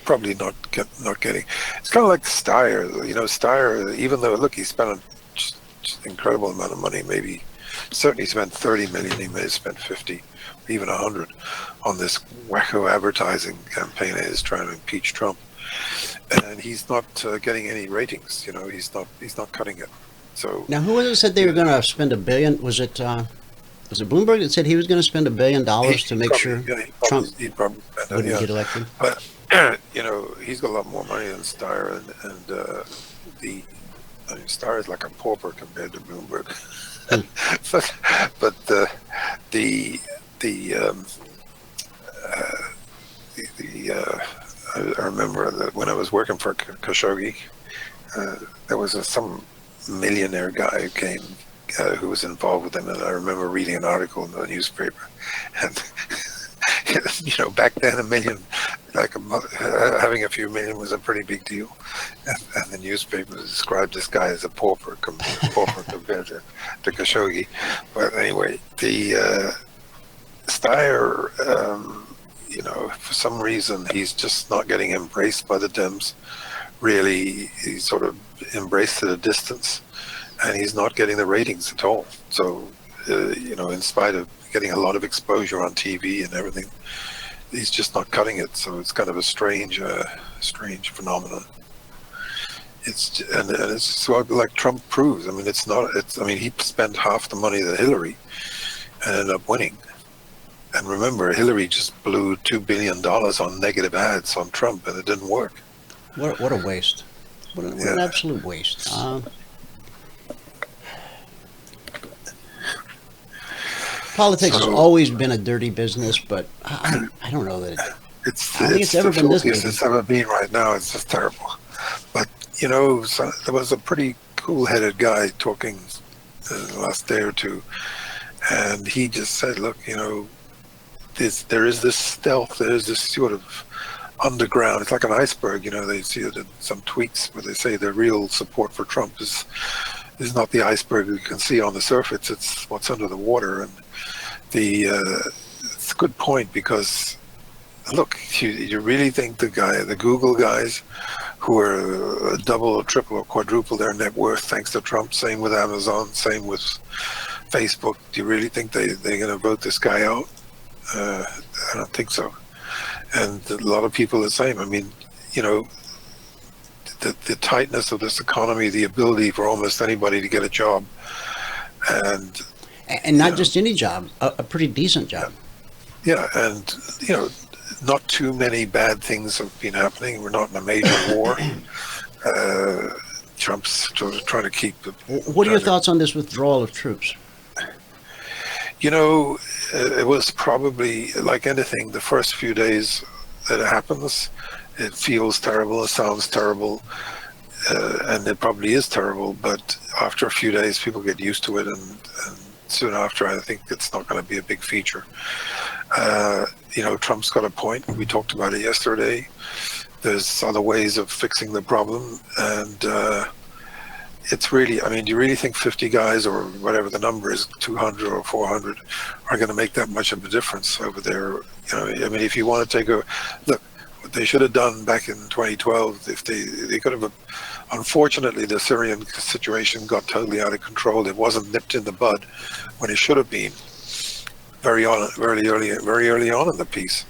Speaker 8: probably not getting. It's kind of like Steyer. Steyer, even though look, he spent an incredible amount of money. Maybe certainly spent 30 million. He may have spent 50, even 100, on this wacko advertising campaign. Is trying to impeach Trump, and he's not getting any ratings. He's not cutting it. So
Speaker 6: now, who was it said they were going to spend $1 billion? Was it Bloomberg that said he was going to spend $1 billion to make sure Trump wouldn't get elected?
Speaker 8: But he's got a lot more money than Steyer, and Steyer is like a pauper compared to Bloomberg. but I remember that when I was working for Khashoggi, there was some millionaire guy who came. Who was involved with them, and I remember reading an article in the newspaper, and back then having a few million was a pretty big deal, and the newspaper described this guy as a pauper compared to Khashoggi. But anyway, the Steyer, for some reason he's just not getting embraced by the Dems. Really, he's sort of embraced at a distance. And he's not getting the ratings at all. So, in spite of getting a lot of exposure on TV and everything, he's just not cutting it. So it's kind of a strange phenomenon. It's sort of like Trump proves. I mean, he spent half the money that Hillary and ended up winning. And remember, Hillary just blew $2 billion on negative ads on Trump, and it didn't work.
Speaker 6: What a waste. What an absolute waste. Politics has always been a dirty business, but I don't know that I don't think it's ever been this
Speaker 8: filthiest
Speaker 6: dirty.
Speaker 8: it's ever been right now. It's just terrible. But, you know, there was a pretty cool-headed guy talking the last day or two, and he just said, look, you know, there is this stealth, there is this sort of underground, it's like an iceberg, you know, they see it in some tweets where they say the real support for Trump is not the iceberg you can see on the surface, it's what's under the water. And it's a good point, because look, you really think the Google guys who are double or triple or quadruple their net worth thanks to Trump, same with Amazon, same with Facebook, do you really think they're going to vote this guy out? I don't think so. And a lot of people are the same. I mean, you know, the tightness of this economy, the ability for almost anybody to get a job, and
Speaker 6: not just any job, a pretty decent job.
Speaker 8: Yeah, and you know, not too many bad things have been happening. We're not in a major war. Trump's trying to keep.
Speaker 6: What are your thoughts on this withdrawal of troops?
Speaker 8: You know, it was probably like anything. The first few days that it happens, it feels terrible, it sounds terrible, and it probably is terrible. But after a few days, people get used to it, and soon after, I think it's not going to be a big feature. You know, Trump's got a point. We talked about it yesterday. There's other ways of fixing the problem, and it's really, I mean, do you really think 50 guys or whatever the number is, 200 or 400, are going to make that much of a difference over there? You know, I mean, if you want to take a look, what they should have done back in 2012, if they could have, unfortunately, the Syrian situation got totally out of control. It wasn't nipped in the bud when it should have been very early on in the piece.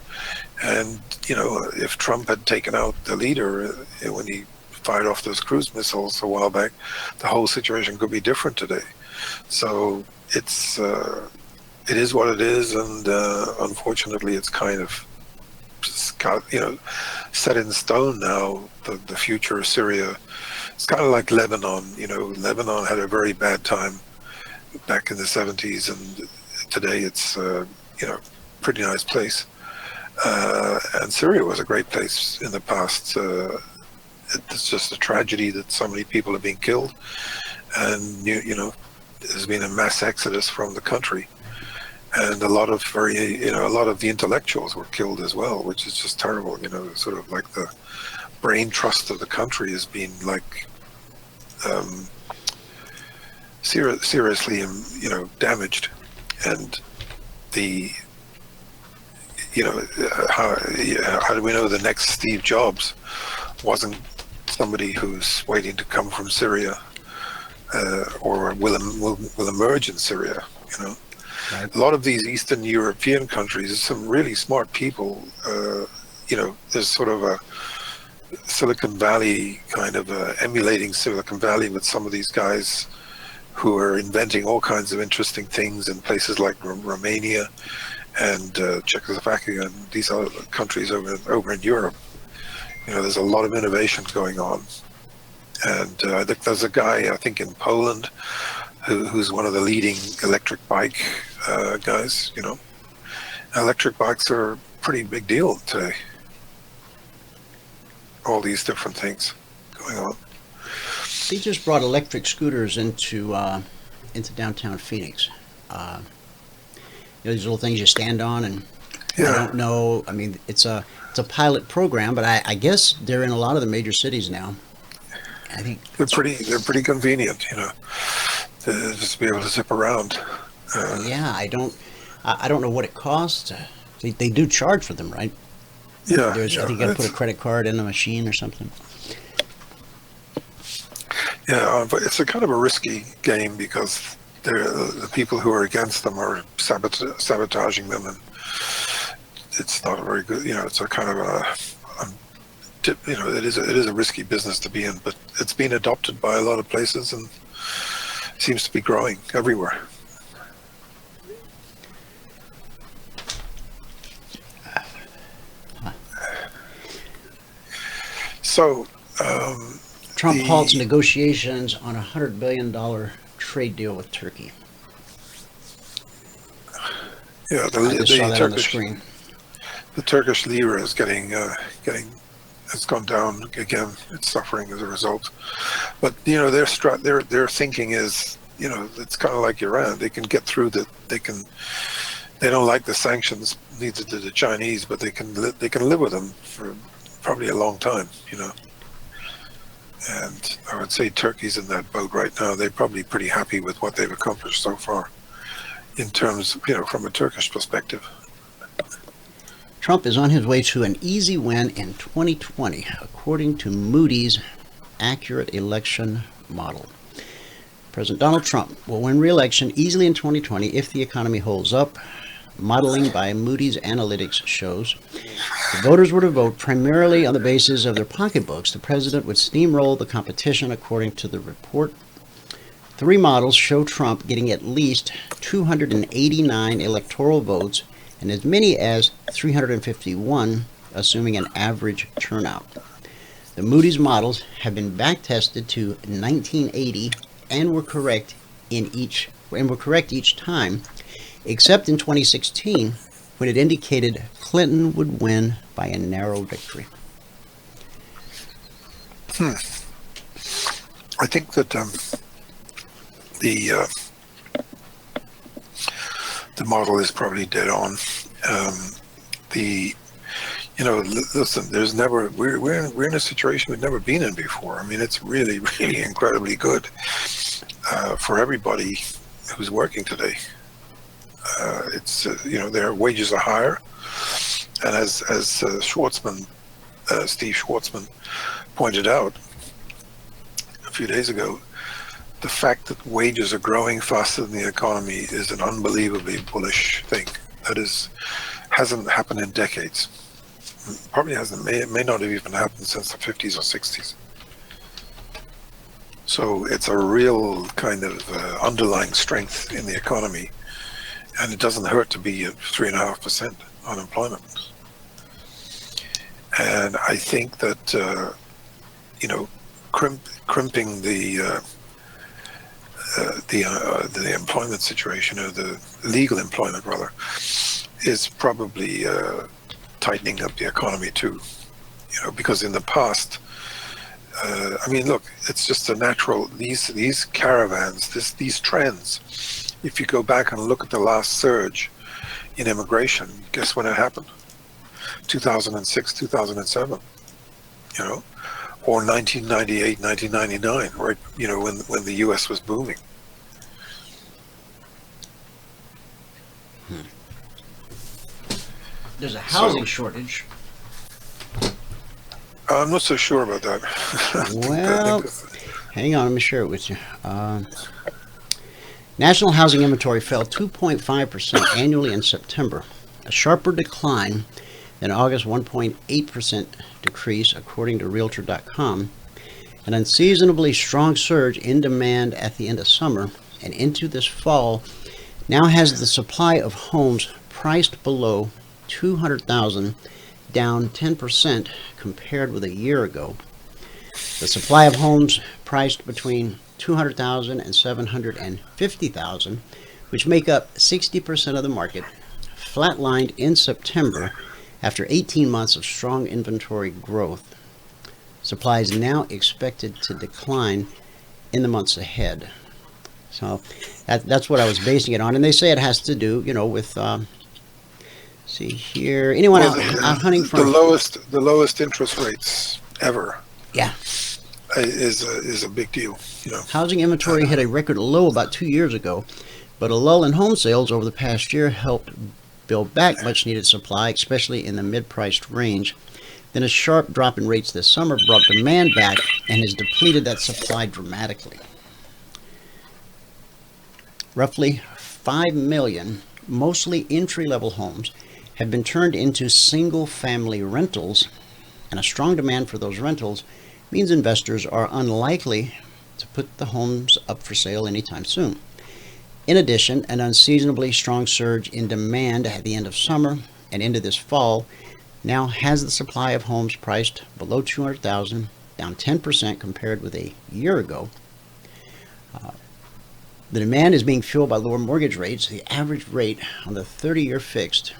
Speaker 8: And, you know, if Trump had taken out the leader when he fired off those cruise missiles a while back, the whole situation could be different today. So it is what it is, and unfortunately, it's kind of, you know, set in stone now. The future of Syria. It's kind of like Lebanon. You know, Lebanon had a very bad time back in the 70s, and today it's you know, pretty nice place. And Syria was a great place in the past. It's just a tragedy that so many people have been killed, and you know, there's been a mass exodus from the country, and a lot of the intellectuals were killed as well, which is just terrible. You know, sort of like the brain trust of the country has been like seriously, you know, damaged, and you know, how do we know the next Steve Jobs wasn't somebody who's waiting to come from Syria, or will emerge in Syria? You know, right. A lot of these Eastern European countries, there's some really smart people. You know, there's sort of a Silicon Valley kind of emulating Silicon Valley with some of these guys who are inventing all kinds of interesting things in places like Romania and Czechoslovakia and these other countries over in Europe. You know, there's a lot of innovation going on, and there's a guy, I think, in Poland who's one of the leading electric bike guys. You know, electric bikes are a pretty big deal today. All these different things going on.
Speaker 6: They just brought electric scooters into downtown Phoenix. You know, these little things you stand on, and yeah. I don't know. I mean, it's a pilot program, but I guess they're in a lot of the major cities now. I think
Speaker 8: they're pretty convenient, you know, to just be able to zip around.
Speaker 6: Yeah, I don't know what it costs. They do charge for them, right?
Speaker 8: Yeah,
Speaker 6: I think you got to put a credit card in the machine or something.
Speaker 8: Yeah, but it's a kind of a risky game because the people who are against them are sabotaging them, and it's not a very good. You know, it's a kind of you know, it is a risky business to be in, but it's been adopted by a lot of places and seems to be growing everywhere. So
Speaker 6: Trump halts negotiations on a $100 billion trade deal with Turkey.
Speaker 8: Yeah,
Speaker 6: I just saw that on the screen.
Speaker 8: The Turkish lira is it's gone down again. It's suffering as a result. But their thinking is, it's kind of like Iran. They can get through that. They don't like the sanctions, neither do the Chinese, but they can live with them for probably a long time. And I would say Turkey's in that boat right now. They're probably pretty happy with what they've accomplished so far, in terms, from a Turkish perspective.
Speaker 6: Trump is on his way to an easy win in 2020, according to Moody's accurate election model. President Donald Trump will win re-election easily in 2020 if the economy holds up. Modeling by Moody's Analytics shows if voters were to vote primarily on the basis of their pocketbooks, the president would steamroll the competition, according to the report. 3 models show Trump getting at least 289 electoral votes and as many as 351, assuming an average turnout. The Moody's models have been backtested to 1980 and were correct each time, except in 2016, when it indicated Clinton would win by a narrow victory.
Speaker 8: I think that the model is probably dead on. Listen, we're in a situation we've never been in before. I mean, it's really, really incredibly good for everybody who's working today. Their wages are higher, and as Steve Schwartzman pointed out a few days ago, the fact that wages are growing faster than the economy is an unbelievably bullish thing. That hasn't happened in decades. Probably hasn't. It may not have even happened since the 50s or 60s. So it's a real kind of underlying strength in the economy, and it doesn't hurt to be at 3.5% unemployment. And I think that crimping the employment situation, or the legal employment rather, is probably tightening up the economy too. Because in the past, look, it's just a natural, these caravans, these trends. If you go back and look at the last surge in immigration, guess when it happened? 2006, 2007, or 1998, 1999, right? When the U.S. was booming.
Speaker 6: There's a housing shortage.
Speaker 8: I'm not so sure about that.
Speaker 6: Well, hang on, let me share it with you. National housing inventory fell 2.5% annually in September, a sharper decline than August 1.8% decrease, according to Realtor.com. An unseasonably strong surge in demand at the end of summer and into this fall now has the supply of homes priced below 200,000 down 10% compared with a year ago. The supply of homes priced between 200,000 and 750,000, which make up 60% of the market, flatlined in September after 18 months of strong inventory growth. Supply is now expected to decline in the months ahead. So that's what I was basing it on, and they say it has to do, with. See here, anyone out hunting for
Speaker 8: the lowest interest rates ever?
Speaker 6: Yeah,
Speaker 8: is a big deal.
Speaker 6: Housing inventory hit a record low about 2 years ago, but a lull in home sales over the past year helped build back much-needed supply, especially in the mid-priced range. Then a sharp drop in rates this summer brought demand back and has depleted that supply dramatically. Roughly 5 million, mostly entry-level homes, have been turned into single-family rentals, and a strong demand for those rentals means investors are unlikely to put the homes up for sale anytime soon. In addition, an unseasonably strong surge in demand at the end of summer and into this fall now has the supply of homes priced below 200,000 down 10% compared with a year ago. The demand is being fueled by lower mortgage rates. The average rate on the 30-year fixed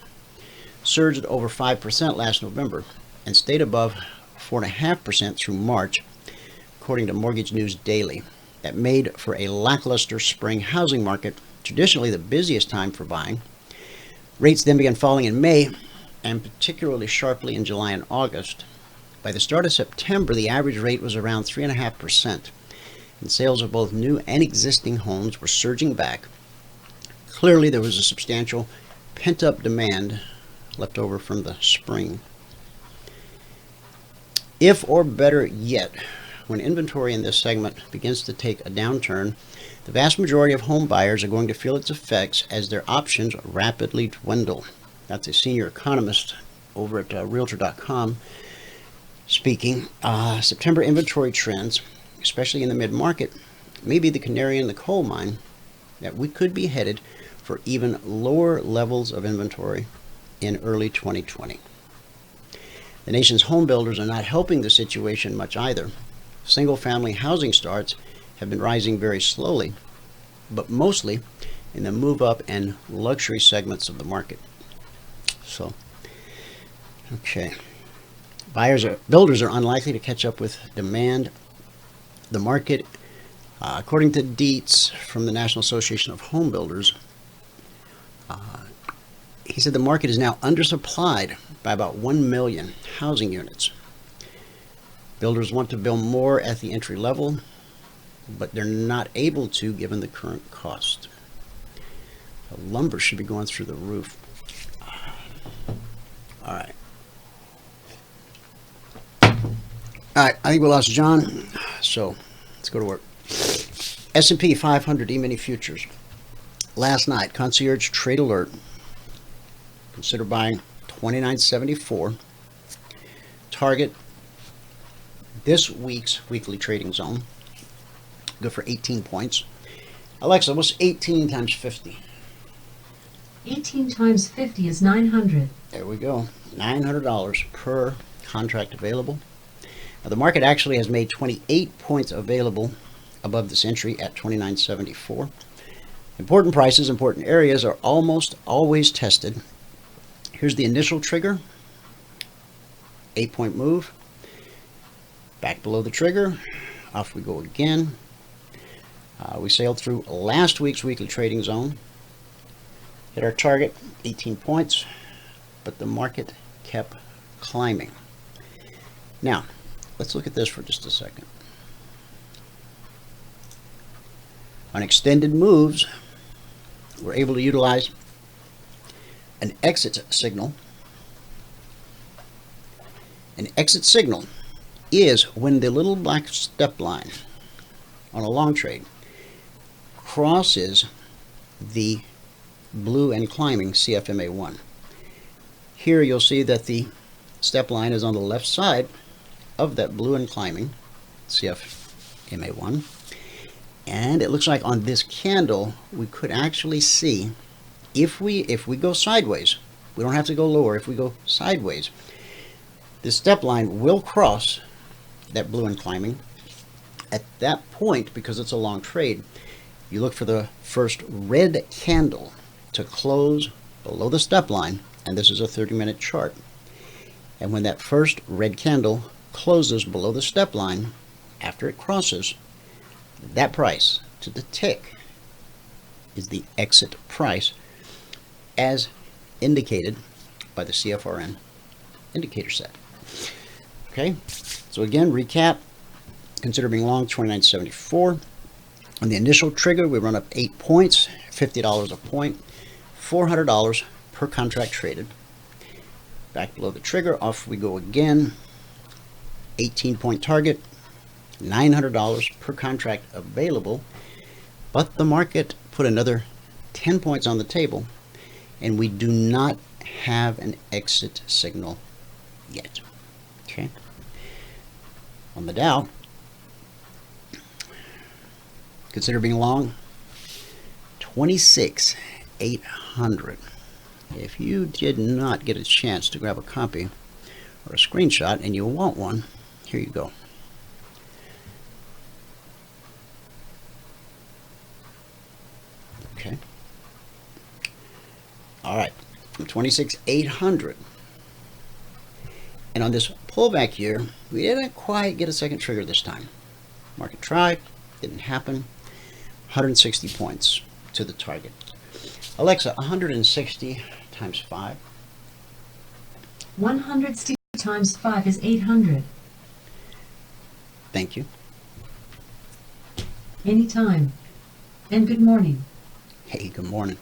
Speaker 6: surged over 5% last November and stayed above 4.5% through March, according to Mortgage News Daily. That made for a lackluster spring housing market, traditionally the busiest time for buying. Rates then began falling in May, and particularly sharply in July and August. By the start of September, the average rate was around 3.5%, and sales of both new and existing homes were surging back. Clearly, there was a substantial pent-up demand left over from the spring. If, or better yet, when inventory in this segment begins to take a downturn, the vast majority of home buyers are going to feel its effects as their options rapidly dwindle. That's a senior economist over at Realtor.com speaking. September inventory trends, especially in the mid-market, may be the canary in the coal mine that we could be headed for even lower levels of inventory in early 2020. The nation's home builders are not helping the situation much either. Single-family housing starts have been rising very slowly, but mostly in the move-up and luxury segments of the market. So, okay. Builders are unlikely to catch up with demand. The market, according to Dietz from the National Association of Home Builders, he said the market is now undersupplied by about 1 million housing units. Builders want to build more at the entry level, but they're not able to given the current cost. The lumber should be going through the roof. All right. I think we lost John, so let's go to work. S&P 500 Emini Futures. Last night, Concierge Trade Alert. Consider buying $29.74. Target this week's weekly trading zone. Good for 18 points. Alexa, what's 18 times 50?
Speaker 9: 18 times 50 is 900.
Speaker 6: There we go. $900 per contract available. Now, the market actually has made 28 points available above this entry at $29.74. Important prices, important areas are almost always tested. Here's the initial trigger. 8-point move. Back below the trigger. Off we go again. We sailed through last week's weekly trading zone. Hit our target, 18 points, but the market kept climbing. Now, let's look at this for just a second. On extended moves, we're able to utilize an exit signal. An exit signal is when the little black step line on a long trade crosses the blue and climbing CFMA1. Here you'll see that the step line is on the left side of that blue and climbing CFMA1, and it looks like on this candle we could actually see if we go sideways, we don't have to go lower, if we go sideways, this step line will cross that blue and climbing. At that point, because it's a long trade, you look for the first red candle to close below the step line, and this is a 30-minute chart. And when that first red candle closes below the step line, after it crosses, that price to the tick is the exit price as indicated by the CFRN indicator set. Okay, so again, recap. Consider being long, $29.74. On the initial trigger, we run up 8 points, $50 a point, $400 per contract traded. Back below the trigger, off we go again. 18-point target, $900 per contract available. But the market put another 10 points on the table, and we do not have an exit signal yet. Okay. On the Dow, consider being long, 26,800. If you did not get a chance to grab a copy or a screenshot and you want one, here you go. 26,800. And on this pullback here, we didn't quite get a second trigger this time. Market tried, didn't happen. 160 points to the target. Alexa, 160 times 5.
Speaker 9: 160 times 5 is 800.
Speaker 6: Thank you.
Speaker 9: Anytime. And good morning.
Speaker 6: Hey, good morning.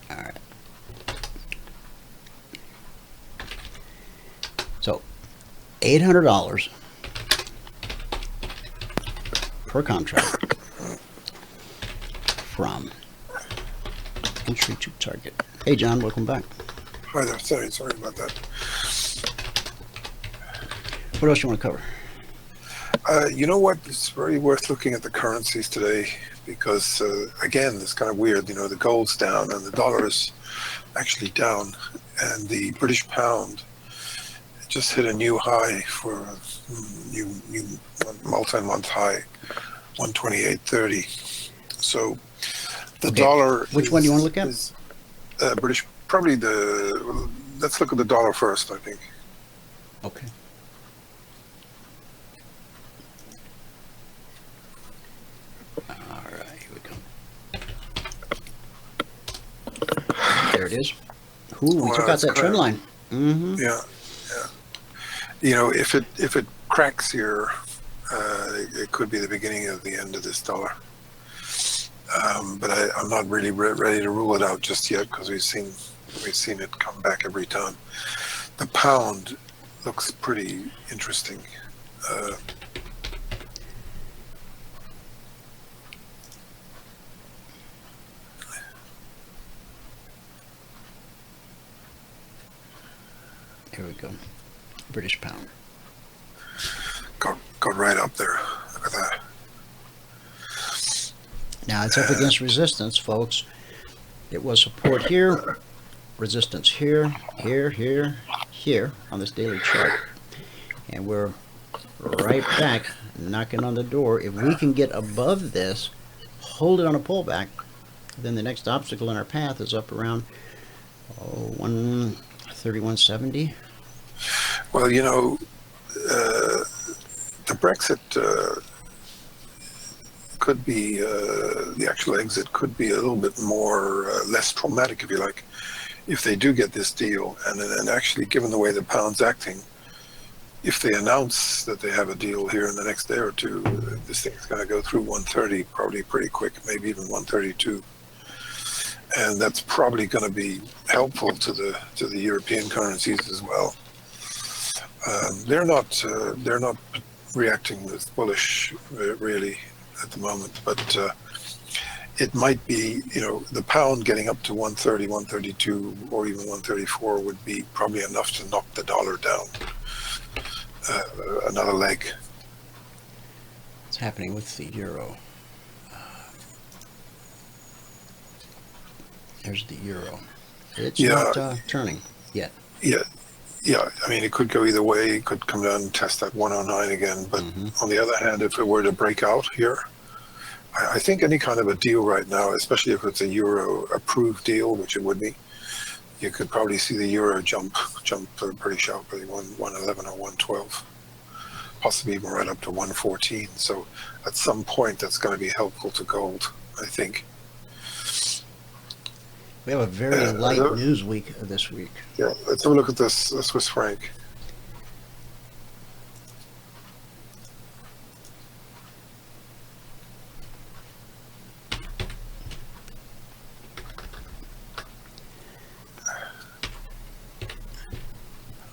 Speaker 6: All right. So, $800 per contract from entry to target. Hey, John, welcome back.
Speaker 8: Hi there. Sorry about that.
Speaker 6: What else you want to cover?
Speaker 8: You know what? It's very worth looking at the currencies today because, again, it's kind of weird. You know, the gold's down and the dollar is actually down, and the British pound just hit a new high for a new multi-month high, 128.30. So the dollar.
Speaker 6: Which one do you want to look at?
Speaker 8: Is, British, probably let's look at the dollar first, I think.
Speaker 6: Okay. All right, here we go. There it is. Ooh, we took out that trend line. Mm-hmm.
Speaker 8: Yeah. You know, if it cracks here, it could be the beginning of the end of this dollar. But I'm not really ready to rule it out just yet because we've seen it come back every time. The pound looks pretty interesting.
Speaker 6: Here we go. British pound.
Speaker 8: Got right up there. Look at that.
Speaker 6: Now it's up against resistance, folks. It was support here, resistance here, here on this daily chart. And we're right back knocking on the door. If we can get above this, hold it on a pullback, then the next obstacle in our path is up around 131.70.
Speaker 8: Well, you know, the Brexit could be, the actual exit could be a little bit more, less traumatic, if you like, if they do get this deal. And actually, given the way the pound's acting, if they announce that they have a deal here in the next day or two, this thing's going to go through 130 probably pretty quick, maybe even 132. And that's probably going to be helpful to the European currencies as well. They're not reacting with bullish really at the moment, but it might be, you know, the pound getting up to 130, 132, or even 134 would be probably enough to knock the dollar down another leg.
Speaker 6: What's happening with the euro? There's the euro. It's not turning yet.
Speaker 8: Yeah, I mean, it could go either way. It could come down and test that 109 again. But on the other hand, if it were to break out here, I think any kind of a deal right now, especially if it's a euro approved deal, which it would be, you could probably see the euro jump pretty sharply, 111 or 112, possibly even right up to 114. So at some point, that's going to be helpful to gold, I think.
Speaker 6: We have a very light news week this week.
Speaker 8: Yeah, let's have a look at this Swiss franc.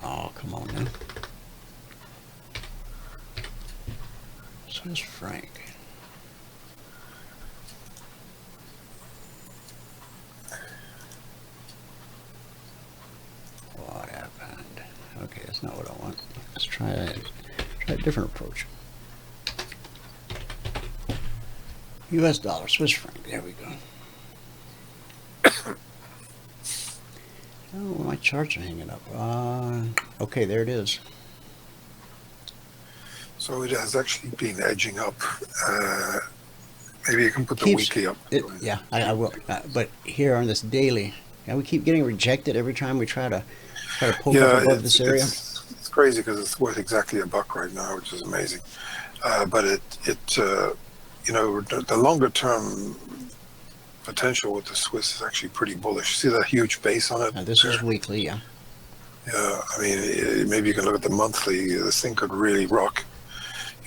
Speaker 6: Oh, come on now. Swiss franc. What happened? Okay, that's not what I want. Let's try a different approach. US dollar, Swiss franc. There we go. Oh, my charts are hanging up. Okay, there it is.
Speaker 8: So it has actually been edging up. Maybe you can put the
Speaker 6: Keeps
Speaker 8: weekly up.
Speaker 6: yeah, I will. But here on this daily, we keep getting rejected every time we try to poke up above this area.
Speaker 8: It's crazy because it's worth exactly $1 right now, which is amazing. But the longer term potential with the Swiss is actually pretty bullish. See that huge base on it?
Speaker 6: Now, this is weekly, yeah.
Speaker 8: Yeah, I mean, maybe you can look at the monthly. This thing could really rock.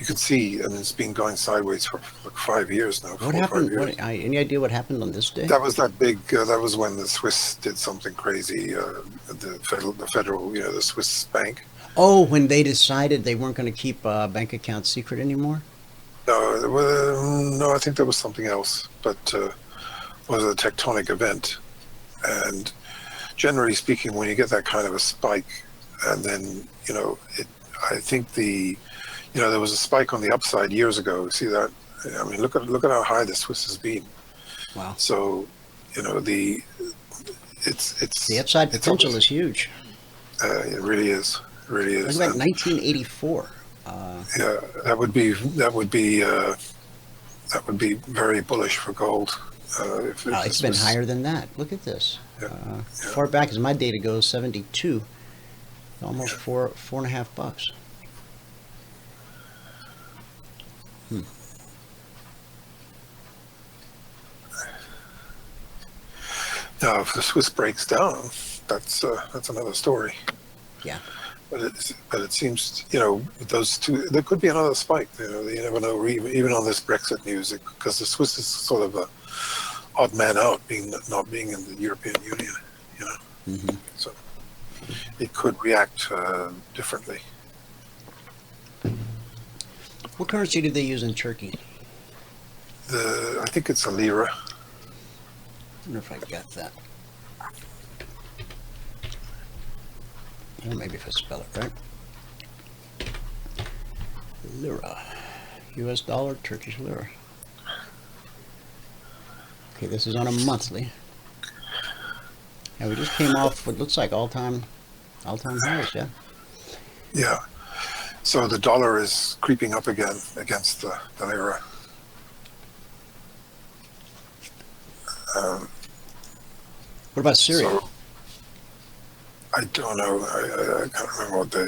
Speaker 8: You can see, and it's been going sideways for like 5 years now.
Speaker 6: What happened? Any idea what happened on this day?
Speaker 8: That was that big. That was when the Swiss did something crazy. The federal, the Swiss bank.
Speaker 6: Oh, when they decided they weren't going to keep bank accounts secret anymore.
Speaker 8: No, I think there was something else, but it was a tectonic event. And generally speaking, when you get that kind of a spike, and then I think there was a spike on the upside years ago. See that? I mean, look at how high the Swiss has been.
Speaker 6: Wow.
Speaker 8: So, the
Speaker 6: upside potential is huge.
Speaker 8: It really is. It really is.
Speaker 6: Look at 1984.
Speaker 8: Yeah, that would be very bullish for gold.
Speaker 6: It's been higher than that. Look at this. Far back as my data goes, 72, almost $4.50.
Speaker 8: Now, if the Swiss breaks down, that's another story.
Speaker 6: Yeah.
Speaker 8: But it seems, with those two, there could be another spike. You never know, even on this Brexit news, because the Swiss is sort of a odd man out, not being in the European Union.
Speaker 6: Mm-hmm.
Speaker 8: So it could react differently.
Speaker 6: What currency do they use in Turkey?
Speaker 8: I think it's a lira.
Speaker 6: I wonder if I got that. Or maybe if I spell it right. Lira. US dollar, Turkish lira. Okay, this is on a monthly. And we just came off what looks like all-time highs, yeah?
Speaker 8: Yeah. So the dollar is creeping up again against the lira.
Speaker 6: What about Syria?
Speaker 8: So, I don't know. I can't remember what day.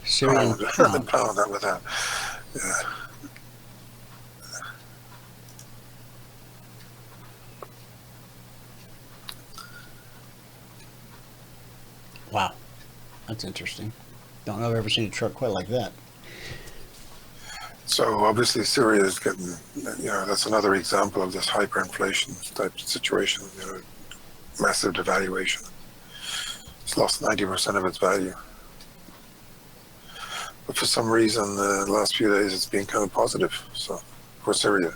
Speaker 6: Syrian pound.
Speaker 8: Pound, that with that. Yeah.
Speaker 6: Wow, that's interesting. Don't know if I've ever seen a chart quite like that.
Speaker 8: So obviously Syria is getting, that's another example of this hyperinflation type situation, massive devaluation. It's lost 90% of its value. But for some reason, the last few days it's been kind of positive. So for Syria,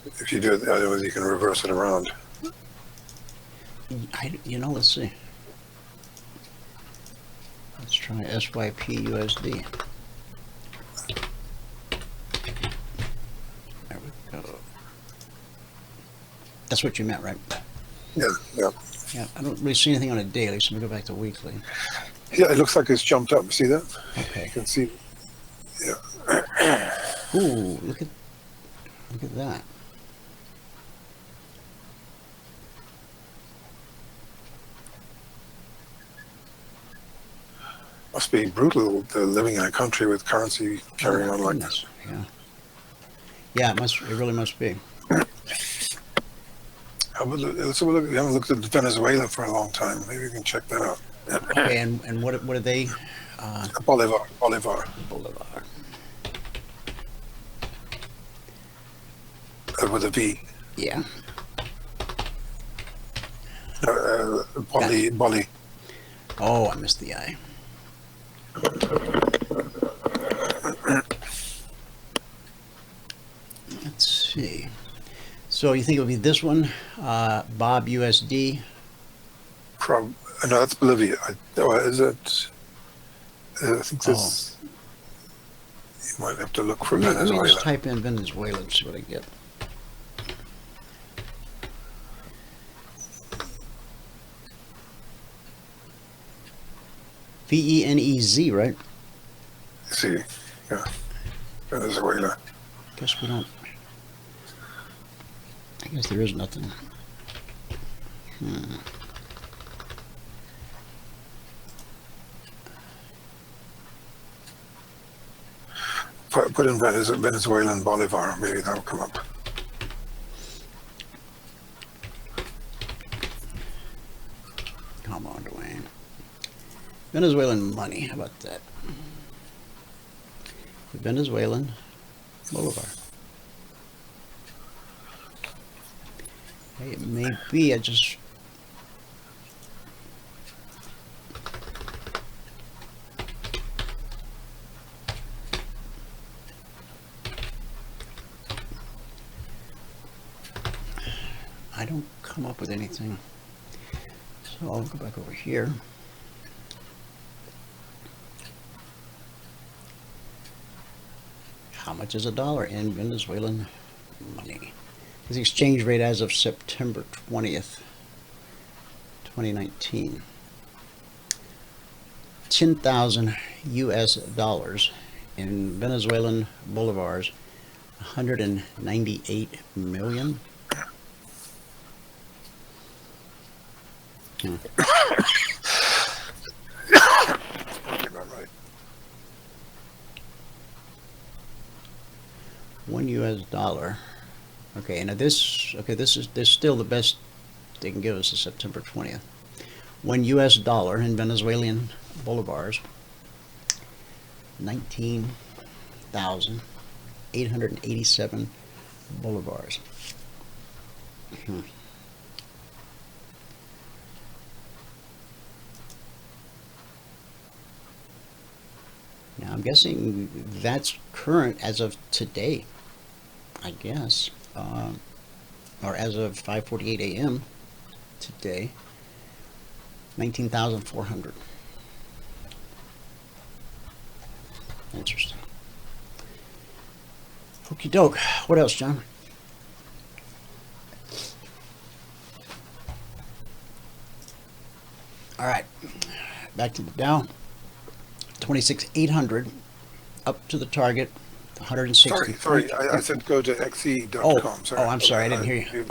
Speaker 8: if you do it, otherwise you can reverse it around.
Speaker 6: Let's see. Let's try SYP USD. There we go. That's what you meant, right?
Speaker 8: Yeah.
Speaker 6: Yeah, I don't really see anything on a daily, so let me go back to weekly.
Speaker 8: Yeah, it looks like it's jumped up. See that?
Speaker 6: Okay.
Speaker 8: You can see. Yeah.
Speaker 6: Ooh, look at that.
Speaker 8: Must be brutal living in a country with currency carrying on like this.
Speaker 6: Yeah. Yeah, it really must be.
Speaker 8: Let's have a look. We haven't looked at Venezuela for a long time. Maybe we can check that out.
Speaker 6: Okay, and what are they?
Speaker 8: Bolivar. With a V.
Speaker 6: Yeah.
Speaker 8: Boli.
Speaker 6: Oh, I missed the I. Let's see. So you think it'll be this one, Bob USD?
Speaker 8: No, that's Bolivia. Is it? I think this. You might have to look for Venezuela.
Speaker 6: Let me just type in Venezuela and see what I get. VENEZ, right?
Speaker 8: See, yeah, Venezuela.
Speaker 6: Guess we don't. I guess there is nothing.
Speaker 8: Put in Venezuelan Bolivar, maybe that'll come up.
Speaker 6: Come on, Dwayne. Venezuelan money, how about that? Venezuelan Bolivar. Hey, it may be, I just... I don't come up with anything. So I'll go back over here. How much is a dollar in Venezuelan money? The exchange rate as of September 20th, 2019. 10,000 US dollars in Venezuelan bolivars, 198 million. $1 US. Okay, now this is still the best they can give us is September 20th. $1 US in Venezuelan bolivars, 19,887 bolivars. Now I'm guessing that's current as of today, I guess, or as of 5:48 a.m. today. 19,400. Interesting. Okie doke. What else, John? All right. Back to the Dow. 26,800 up to the target. 160.
Speaker 8: Sorry, I said go to xe.com.
Speaker 6: Oh, I'm sorry, I didn't hear you.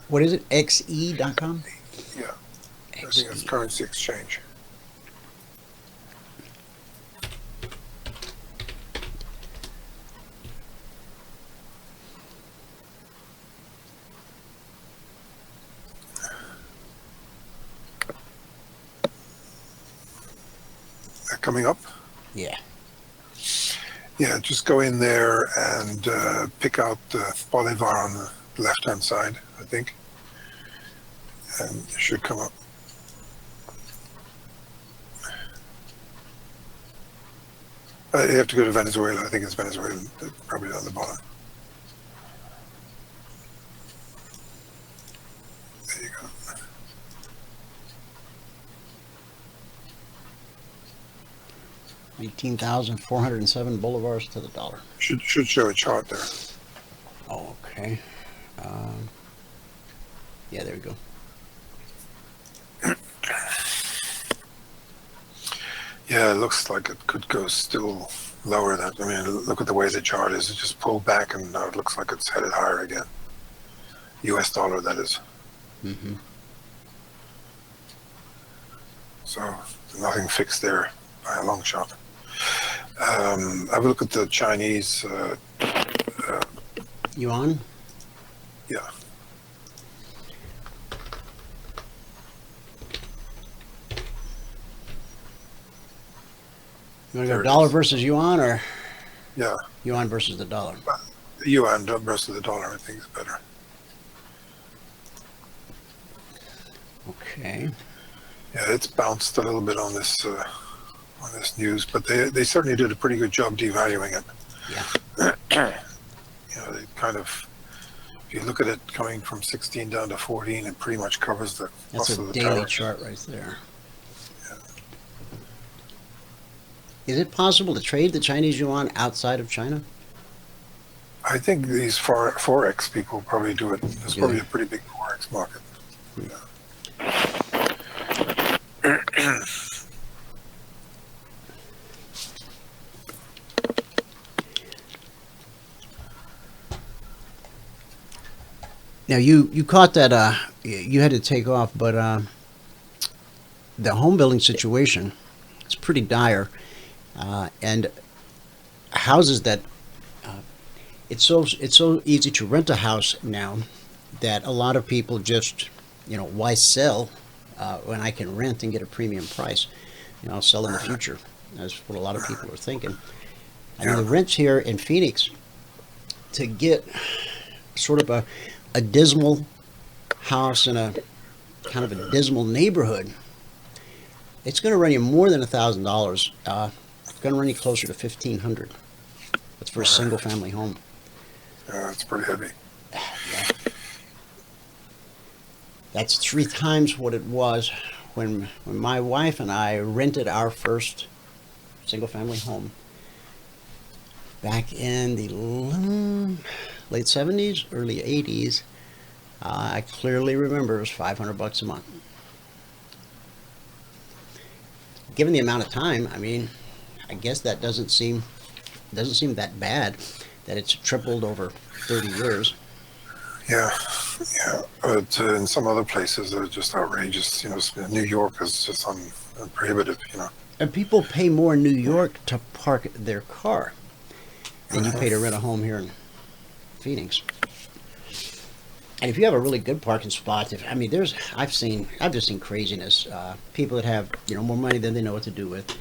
Speaker 6: What is it? xe.com?
Speaker 8: Yeah. I think it's currency exchange. Coming up?
Speaker 6: Yeah.
Speaker 8: Yeah, just go in there and pick out the Bolivar on the left-hand side, I think. And it should come up. You have to go to Venezuela. I think it's Venezuela, probably on the bottom. There you go.
Speaker 6: $19,407 bolivars to the dollar.
Speaker 8: Should show a chart there.
Speaker 6: Oh, okay. Yeah, there we go.
Speaker 8: Yeah, it looks like it could go still lower. That I mean, look at the way the chart is. It just pulled back, and now it looks like it's headed higher again. U.S. dollar, that is.
Speaker 6: Mm-hmm.
Speaker 8: So nothing fixed there by a long shot. Have a look at the Chinese
Speaker 6: yuan.
Speaker 8: Yeah.
Speaker 6: You want to go dollar versus yuan, or
Speaker 8: yeah,
Speaker 6: yuan versus the dollar?
Speaker 8: Yuan versus the dollar, I think, is better.
Speaker 6: Okay.
Speaker 8: Yeah, it's bounced a little bit on this news, but they certainly did a pretty good job devaluing it.
Speaker 6: Yeah.
Speaker 8: You know, they kind of, if you look at it coming from 16 down to 14, it pretty much covers the.
Speaker 6: That's a daily chart right there.
Speaker 8: Yeah.
Speaker 6: Is it possible to trade the Chinese yuan outside of China?
Speaker 8: I think these forex people probably do it. There's probably a pretty big forex market. Yeah.
Speaker 6: Now you caught that you had to take off, but the home building situation is pretty dire, and houses that it's so easy to rent a house now that a lot of people just, why sell when I can rent and get a premium price? I'll sell in the future. That's what a lot of people are thinking. I mean, the rents here in Phoenix, to get sort of a dismal house in a kind of a dismal neighborhood, it's going to run you more than $1,000. It's going to run you closer to $1,500. That's for a single family home.
Speaker 8: Yeah, it's pretty heavy.
Speaker 6: Yeah. That's 3 times what it was when my wife and I rented our first single family home back in the late 70s, early 80s. I clearly remember it was $500 a month. Given the amount of time, I mean, I guess that doesn't seem that bad that it's tripled over 30 years.
Speaker 8: Yeah. But in some other places, they're just outrageous. New York is just prohibitive.
Speaker 6: And people pay more in New York to park their car than you pay to rent a home here in Phoenix. And if you have a really good parking spot, I've just seen craziness. People that have more money than they know what to do with,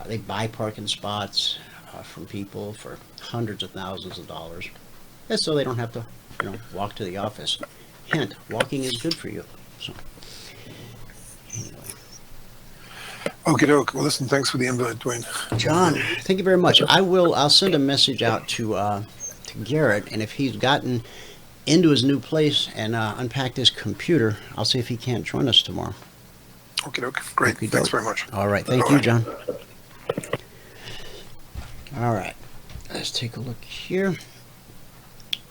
Speaker 6: they buy parking spots from people for hundreds of thousands of dollars, and so they don't have to walk to the office. Hint: walking is good for you. So anyway.
Speaker 8: Okay, doke. Well, listen, thanks for the invite, Dwayne.
Speaker 6: John, thank you very much. I'll send a message out to Garrett, and if he's gotten into his new place and unpacked his computer, I'll see if he can't join us tomorrow.
Speaker 8: Okay, doke. Great.
Speaker 6: Okey-doke.
Speaker 8: Thanks very much.
Speaker 6: All right. Thank you, John. All right. Let's take a look here.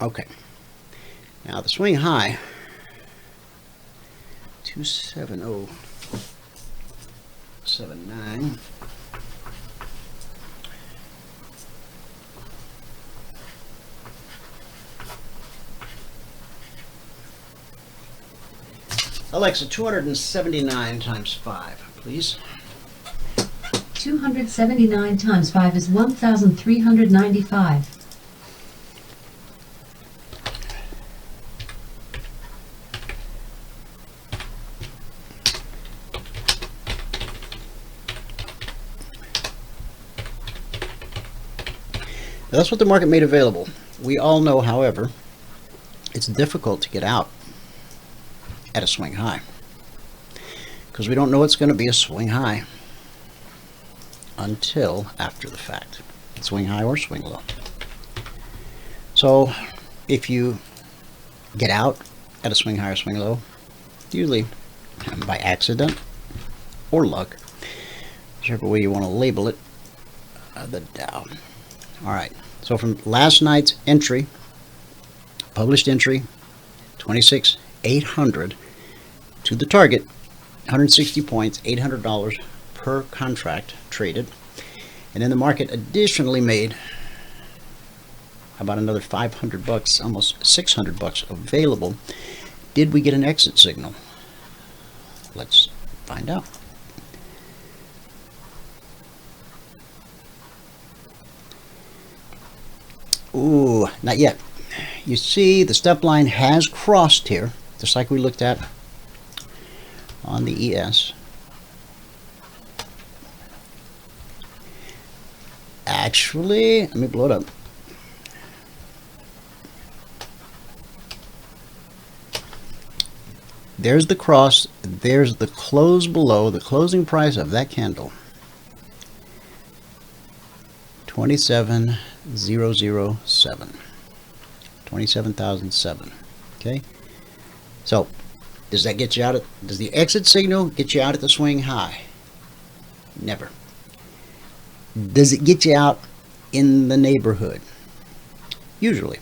Speaker 6: Okay. Now the swing high, 270.79. Alexa, 279 times 5, please.
Speaker 9: 279 times 5 is 1,395.
Speaker 6: Now, that's what the market made available. We all know, however, it's difficult to get out at a swing high because we don't know it's going to be a swing high until after the fact. Swing high or swing low. So if you get out at a swing high or swing low, usually by accident or luck, whichever way you want to label it, the Dow. All right, so from last night's entry, published entry, 26,800 to the target, 160 points, $800 per contract traded. And then the market additionally made about another $500, almost $600 available. Did we get an exit signal? Let's find out. Ooh, not yet. You see the step line has crossed here, just like we looked at on the ES. Actually, let me blow it up. There's the cross, there's the close below, the closing price of that candle. 27,007. 27,007. Okay? So, does that get you out does the exit signal get you out at the swing high? Never. Does it get you out in the neighborhood? Usually.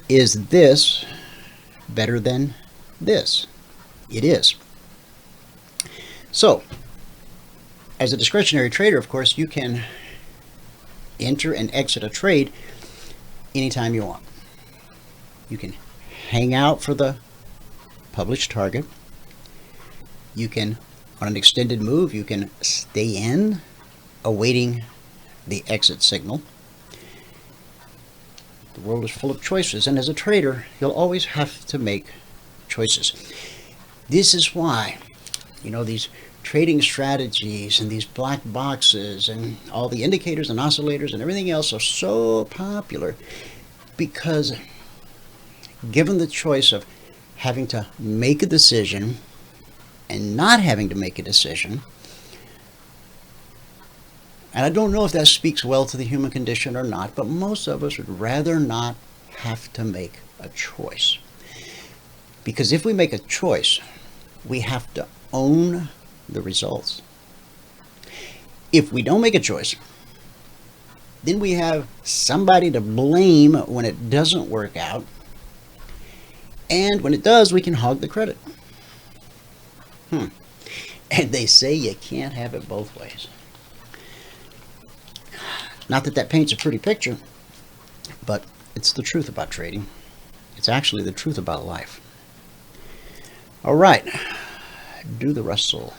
Speaker 6: Is this better than this? It is. So, as a discretionary trader, of course, you can enter and exit a trade anytime you want. You can hang out for the published target. You can, on an extended move, you can stay in, awaiting the exit signal. The world is full of choices, and as a trader, you'll always have to make choices. This is why, these trading strategies and these black boxes and all the indicators and oscillators and everything else are so popular, because given the choice of having to make a decision and not having to make a decision, and I don't know if that speaks well to the human condition or not, but most of us would rather not have to make a choice. Because if we make a choice, we have to own the results. If we don't make a choice, then we have somebody to blame when it doesn't work out. And when it does, we can hog the credit. And they say you can't have it both ways. Not that that paints a pretty picture, but it's the truth about trading. It's actually the truth about life. All right, do the Russell.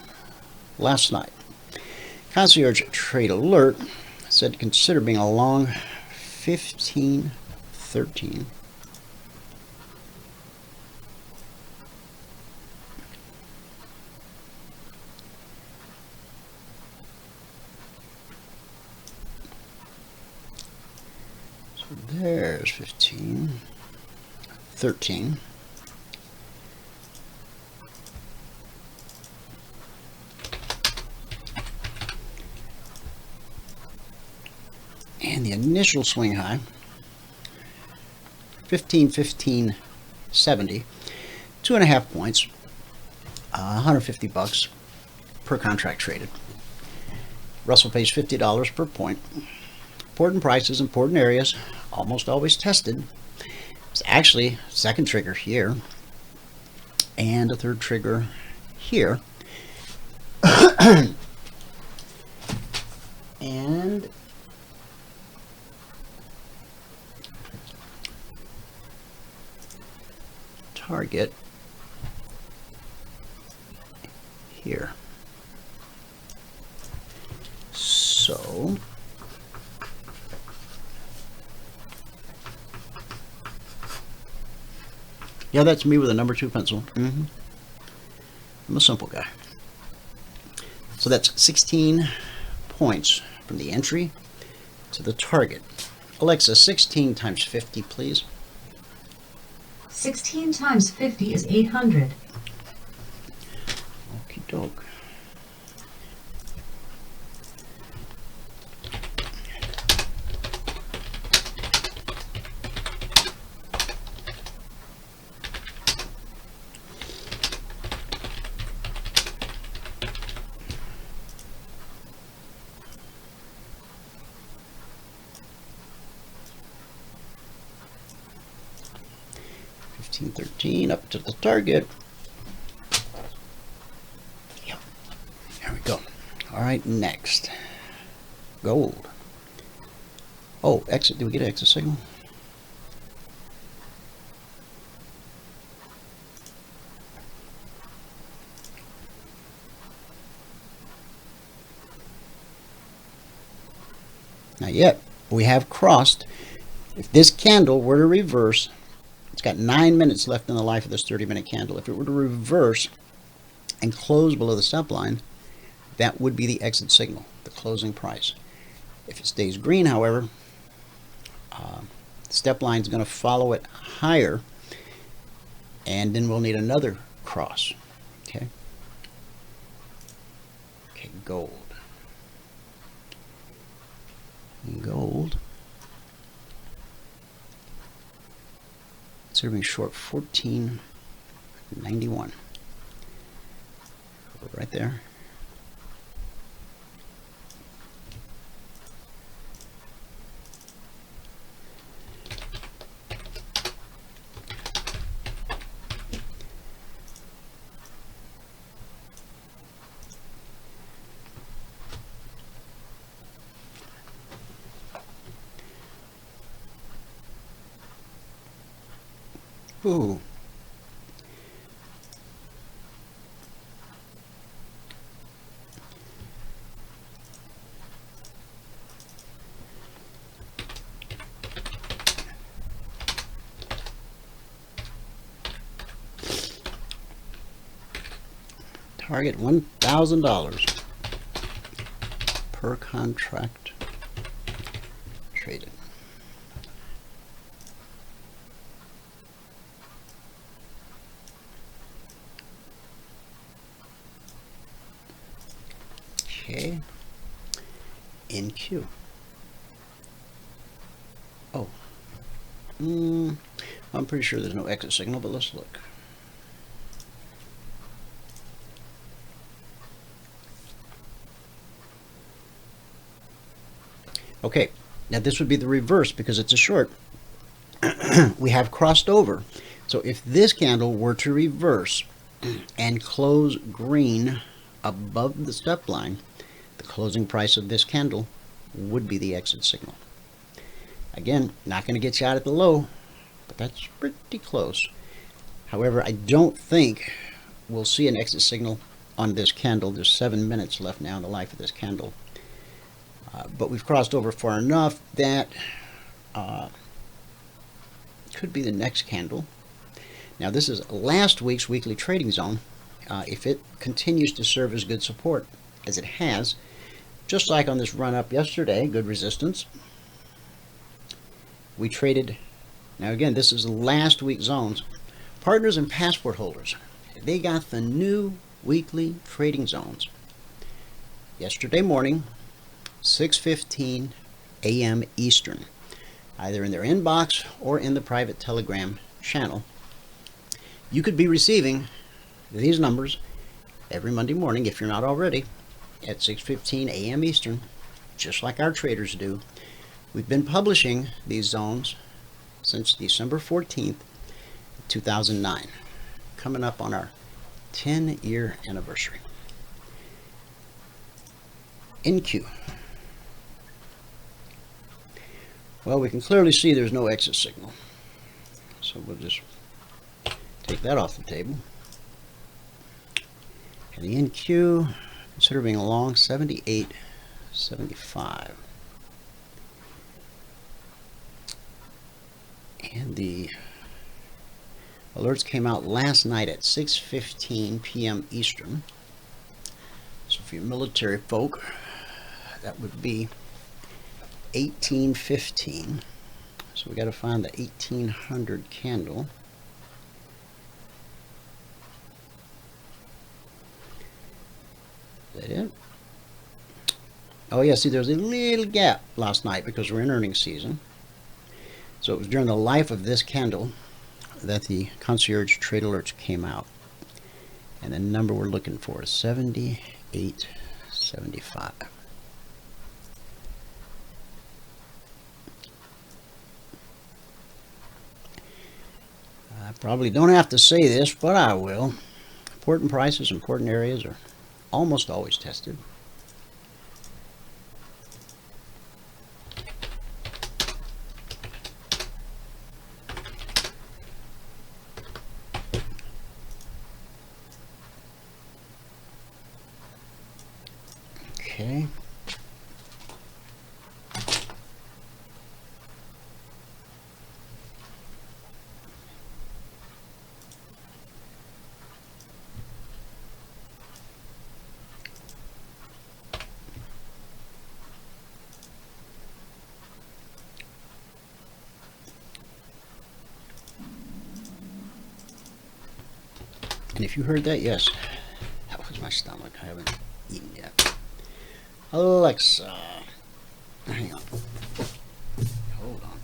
Speaker 6: Last night, Concierge Trade Alert said consider being a long 1513. There's 15, 13. And the initial swing high, 15.1570, 2.5 points, $150 per contract traded. Russell pays $50 per point. Important prices, important areas, almost always tested. It's actually second trigger here and a third trigger here. And target here. So yeah, that's me with a number 2 pencil. I'm a simple guy. So that's 16 points from the entry to the target. Alexa, 16 times 50, please.
Speaker 9: 16 times 50 is 800.
Speaker 6: Okie doke. $13 up to the target. Yep. There we go. All right, next. Gold. Oh, exit. Did we get an exit signal? Not yet. We have crossed. If this candle were to reverse, it's got 9 minutes left in the life of this 30-minute candle. If it were to reverse and close below the step line, that would be the exit signal, the closing price. If it stays green, however, the step line is going to follow it higher, and then we'll need another cross. Okay. Okay, gold. Gold. Serving short 14.91. Right there. Ooh. Target $1,000 per contract traded. Okay. In queue. Oh. I'm pretty sure there's no exit signal, but let's look. Okay, now this would be the reverse because it's a short. We have crossed over. So if this candle were to reverse and close green above the step line, the closing price of this candle would be the exit signal. Again, not going to get you out at the low, but that's pretty close. However, I don't think we'll see an exit signal on this candle. There's 7 minutes left now in the life of this candle. But we've crossed over far enough that could be the next candle. Now this is last week's weekly trading zone. If it continues to serve as good support as it has, just like on this run up yesterday, good resistance. We traded, now again, this is last week's zones. Partners and passport holders, they got the new weekly trading zones yesterday morning, 6:15 a.m. Eastern, either in their inbox or in the private Telegram channel. You could be receiving these numbers every Monday morning, if you're not already, at 6:15 a.m. Eastern, just like our traders do. We've been publishing these zones since December 14th, 2009, coming up on our 10-year anniversary. In queue. Well, we can clearly see there's no exit signal, so we'll just take that off the table. And the NQ, consider being a long 78.75. And the alerts came out last night at 6:15 p.m. Eastern. So for your military folk, that would be 1815. So we got to find the 1800 candle. Is that it? Oh yeah, see there's a little gap last night because we're in earnings season. So it was during the life of this candle that the Concierge Trade Alerts came out. And the number we're looking for is 78.75. I probably don't have to say this, but I will. Important prices, important areas are almost always tested. Okay. And if you heard that, yes, that was my stomach. I haven't eaten yet. Alexa, hang on. Hold on.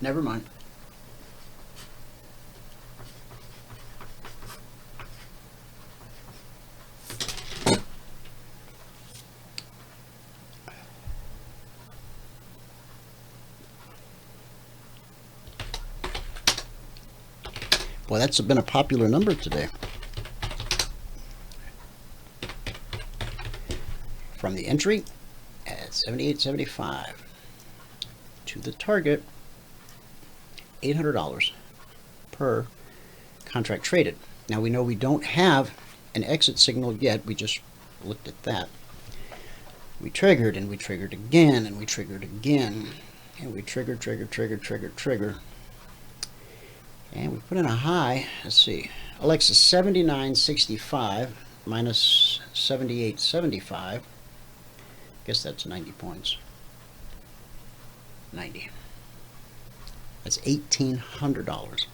Speaker 6: Never mind. Boy, that's been a popular number today. From the entry at 78.75 to the target, $800 per contract traded. Now we know we don't have an exit signal yet. We just looked at that. We triggered and we triggered again and we triggered again and we trigger. And we put in a high. Let's see. Alexa, 79.65 minus 78.75. Guess that's 90 points. 90. That's $1,800.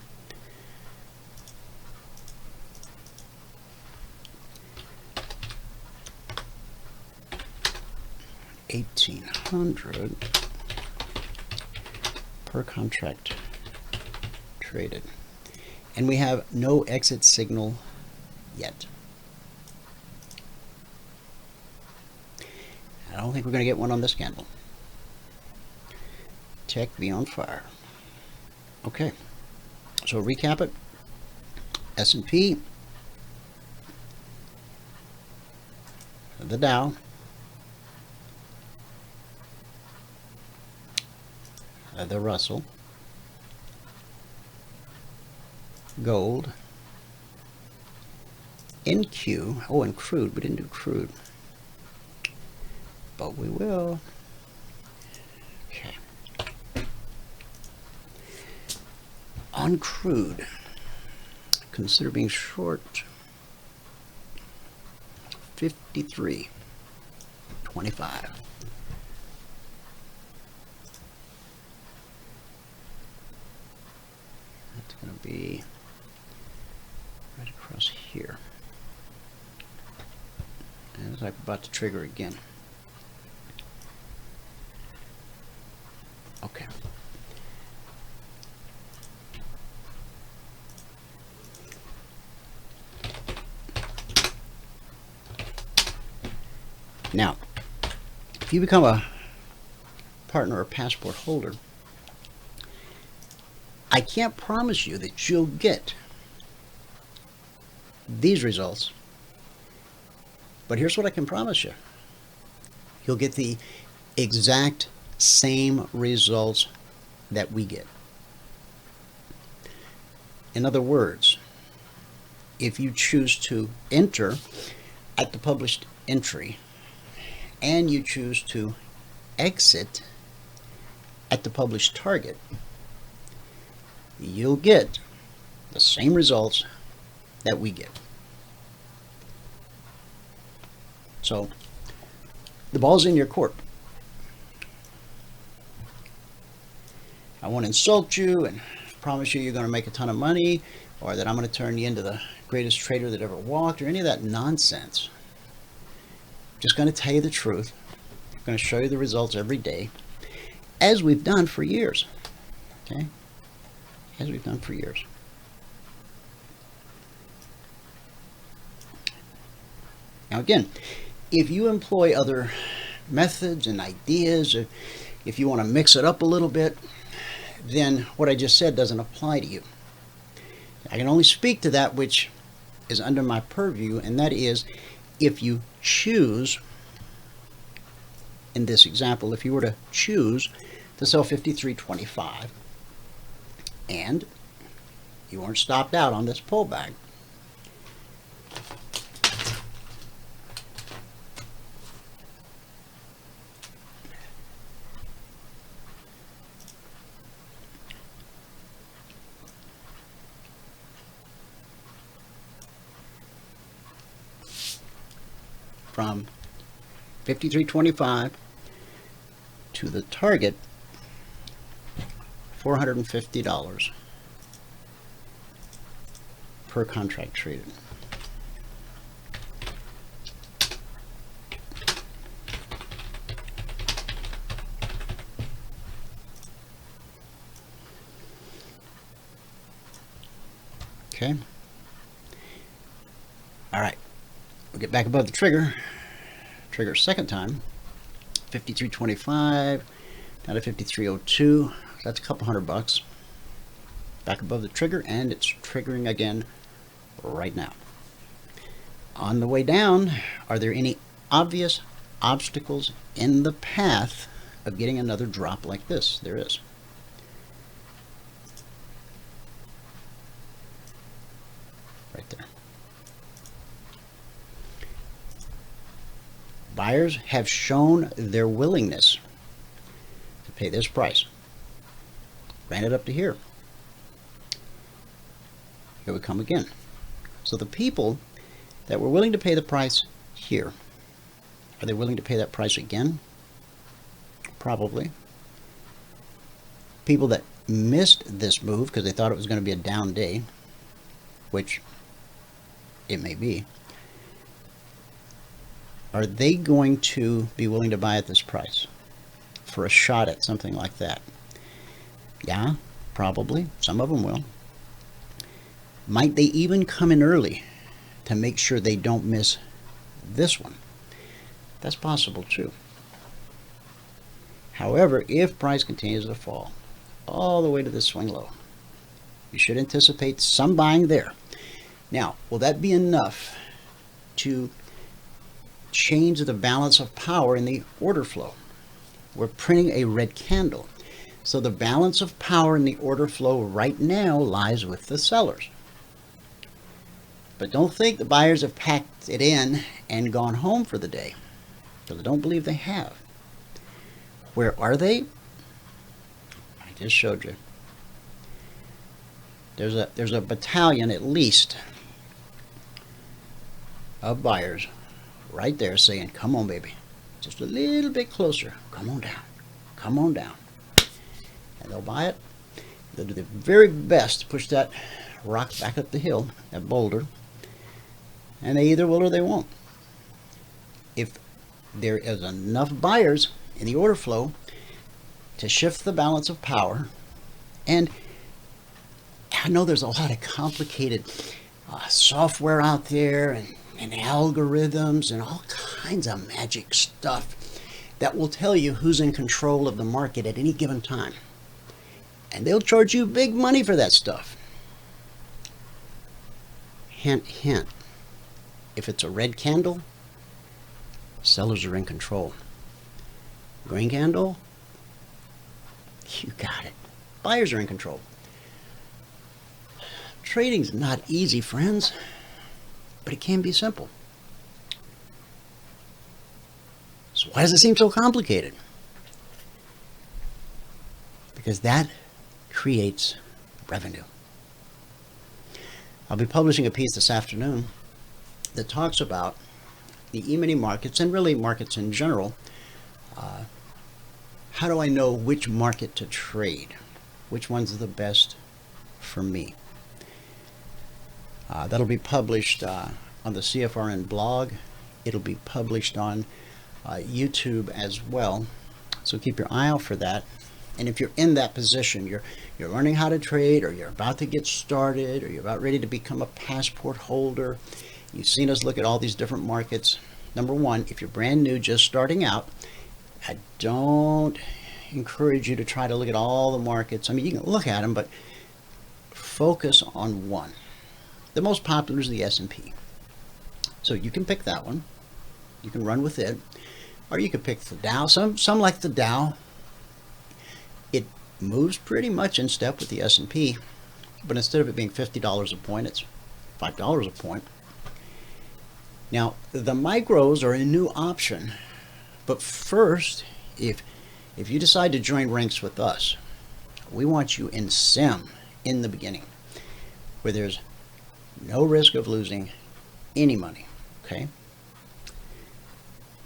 Speaker 6: $1,800 per contract traded, and we have no exit signal yet. I don't think we're going to get one on this candle. Tech be on fire. Okay, so recap it. S&P, the Dow, the Russell, gold, NQ, oh, and crude. We didn't do crude, but we will. Okay. On crude, consider being short 53.25. That's going to be right across here. And it's like about to trigger again. Okay. Now, if you become a partner or passport holder, I can't promise you that you'll get these results, but here's what I can promise you. You'll get the exact same results that we get. In other words, if you choose to enter at the published entry and you choose to exit at the published target, you'll get the same results that we get. So the ball's in your court. I won't insult you and promise you you're going to make a ton of money, or that I'm going to turn you into the greatest trader that ever walked, or any of that nonsense. I'm just going to tell you the truth. I'm going to show you the results every day, as we've done for years. Okay? As we've done for years. Now again, if you employ other methods and ideas, if you want to mix it up a little bit, then what I just said doesn't apply to you. I can only speak to that which is under my purview, and that is if you choose, in this example, if you were to choose to sell 53.25 and you weren't stopped out on this pullback, from 53.25 to the target, $450 per contract traded. Okay. All right. We'll get back above the trigger. Trigger second time. 53.25 down to 53.02. That's a couple $100. Back above the trigger, and it's triggering again right now. On the way down, are there any obvious obstacles in the path of getting another drop like this? There is. right there. Buyers have shown their willingness to pay this price. Ran it up to here. Here we come again. So the people that were willing to pay the price here, are they willing to pay that price again? Probably. People that missed this move because they thought it was going to be a down day, which it may be, are they going to be willing to buy at this price for a shot at something like that? Yeah, probably. Some of them will. Might they even come in early to make sure they don't miss this one? That's possible too. However, if price continues to fall all the way to this swing low, you should anticipate some buying there. Now, will that be enough to change the balance of power in the order flow? We're printing a red candle. So the balance of power in the order flow right now lies with the sellers. But don't think the buyers have packed it in and gone home for the day, because I don't believe they have. Where are they? I just showed you. There's a battalion at least of buyers right there saying, come on, baby, just a little bit closer. Come on down. Come on down. And they'll buy it. They'll do their very best to push that rock back up the hill, that boulder. And they either will or they won't. If there is enough buyers in the order flow to shift the balance of power, and I know there's a lot of complicated software out there and algorithms and all kinds of magic stuff that will tell you who's in control of the market at any given time. And they'll charge you big money for that stuff. Hint, hint. If it's a red candle, sellers are in control. Green candle, you got it. Buyers are in control. Trading's not easy, friends, but it can be simple. So why does it seem so complicated? Because that creates revenue. I'll be publishing a piece this afternoon that talks about the Emini markets, and really markets in general. How do I know which market to trade? Which one's the best for me? That'll be published on the CFRN blog. It'll be published on YouTube as well. So keep your eye out for that. And if you're in that position, you're learning how to trade, or you're about to get started, or you're about ready to become a passport holder, you've seen us look at all these different markets. Number one, if you're brand new, just starting out, I don't encourage you to try to look at all the markets. I mean, you can look at them, but focus on one. The most popular is the S&P. So you can pick that one. You can run with it. Or you could pick the Dow. Some like the Dow. It moves pretty much in step with the S&P, but instead of it being $50 a point, it's $5 a point. Now, the micros are a new option, but first, if you decide to join ranks with us, we want you in SIM in the beginning, where there's no risk of losing any money, okay?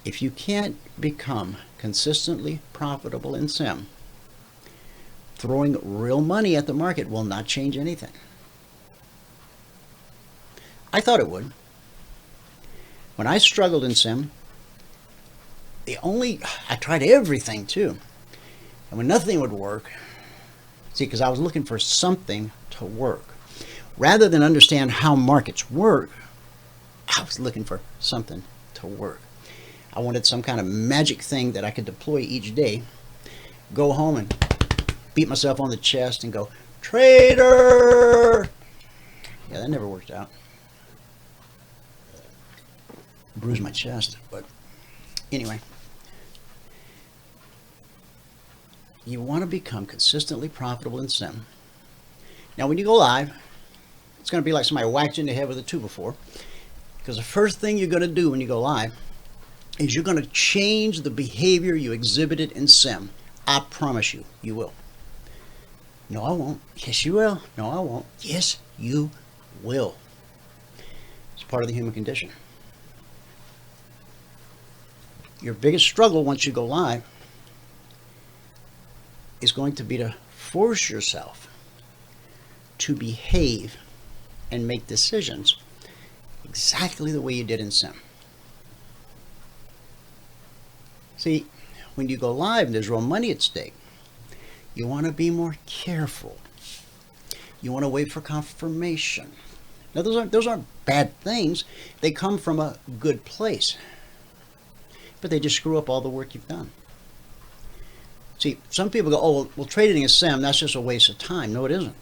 Speaker 6: If you can't become consistently profitable in SIM, throwing real money at the market will not change anything. I thought it would. When I struggled in SIM, I tried everything too. And when nothing would work, see, because I was looking for something to work. Rather than understand how markets work, I was looking for something to work. I wanted some kind of magic thing that I could deploy each day, go home and beat myself on the chest and go, trader! Yeah, that never worked out. Bruised my chest, but anyway. You want to become consistently profitable in SIM. Now, when you go live, it's going to be like somebody whacked you in the head with a 2x4. Because the first thing you're going to do when you go live is you're going to change the behavior you exhibited in sim. I promise you, you will. No, I won't. Yes, you will. No, I won't. Yes, you will. It's part of the human condition. Your biggest struggle once you go live is going to be to force yourself to behave and make decisions exactly the way you did in sim. See, when you go live and there's real money at stake, you want to be more careful. You want to wait for confirmation. Now, those aren't bad things. They come from a good place. But they just screw up all the work you've done. See, some people go, oh, well, trading a sim, that's just a waste of time. No, it isn't.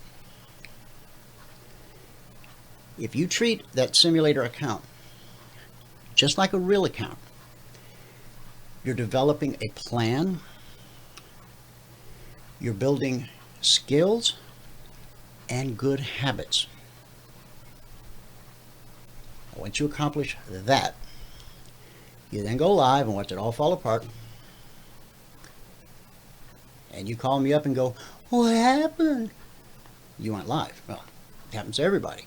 Speaker 6: If you treat that simulator account just like a real account, you're developing a plan, you're building skills and good habits. Once you accomplish that, you then go live and watch it all fall apart. And you call me up and go, what happened? You went live. Well, it happens to everybody.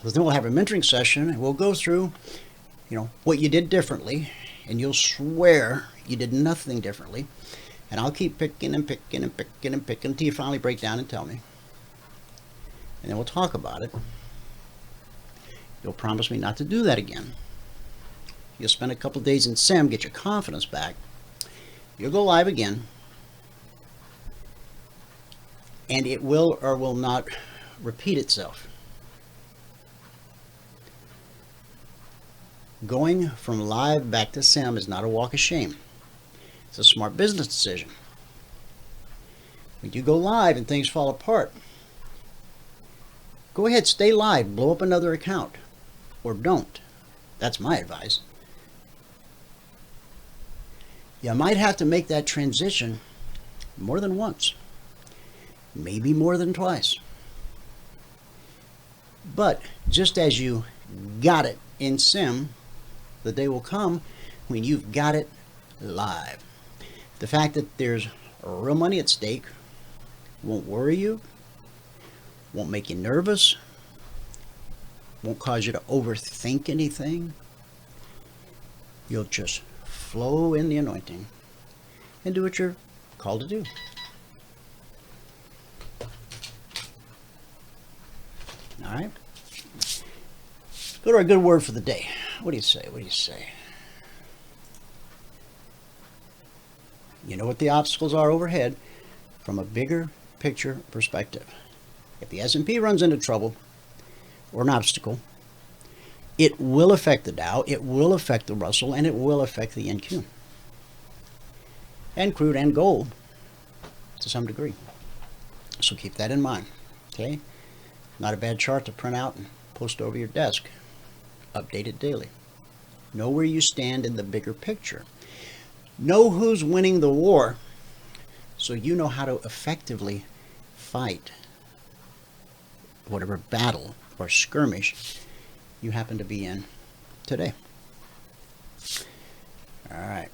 Speaker 6: So then we'll have a mentoring session and we'll go through, what you did differently, and you'll swear you did nothing differently. And I'll keep picking and picking and picking and picking until you finally break down and tell me. And then we'll talk about it. You'll promise me not to do that again. You'll spend a couple days in sim, get your confidence back. You'll go live again. And it will or will not repeat itself. Going from live back to sim is not a walk of shame. It's a smart business decision. When you go live and things fall apart, go ahead, stay live, blow up another account. Or don't. That's my advice. You might have to make that transition more than once, maybe more than twice. But just as you got it in sim, the day will come when you've got it live. The fact that there's real money at stake won't worry you, won't make you nervous, won't cause you to overthink anything. You'll just flow in the anointing and do what you're called to do. All right. Go to our good word for the day. What do you say? What do you say? You know what the obstacles are overhead from a bigger picture perspective. If the S&P runs into trouble or an obstacle, it will affect the Dow, it will affect the Russell, and it will affect the NQ. And crude and gold to some degree. So keep that in mind. Okay? Not a bad chart to print out and post over your desk. Update it daily. Know where you stand in the bigger picture. Know who's winning the war so you know how to effectively fight whatever battle or skirmish you happen to be in today. All right.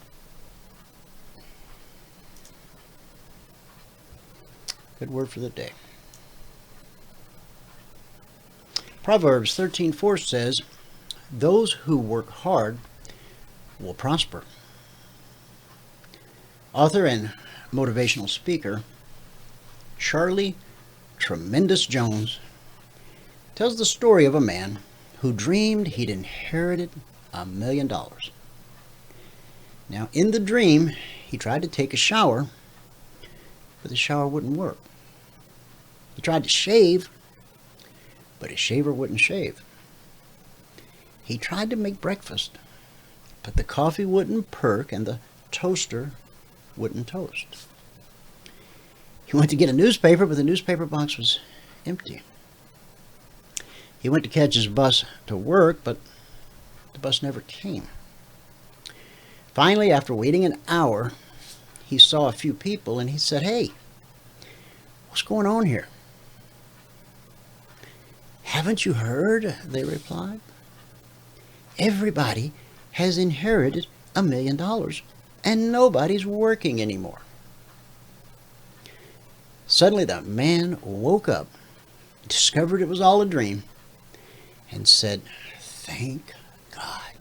Speaker 6: Good word for the day. Proverbs 13:4 says, those who work hard will prosper. Author and motivational speaker Charlie Tremendous Jones tells the story of a man who dreamed he'd inherited $1 million. Now, in the dream, he tried to take a shower, but the shower wouldn't work. He tried to shave, but his shaver wouldn't shave. He tried to make breakfast, but the coffee wouldn't perk and the toaster wouldn't toast. He went to get a newspaper, but the newspaper box was empty. He went to catch his bus to work, but the bus never came. Finally, after waiting an hour, he saw a few people and he said, hey, what's going on here? Haven't you heard? They replied. Everybody has inherited $1 million and nobody's working anymore. Suddenly the man woke up, discovered it was all a dream, and said, "Thank God."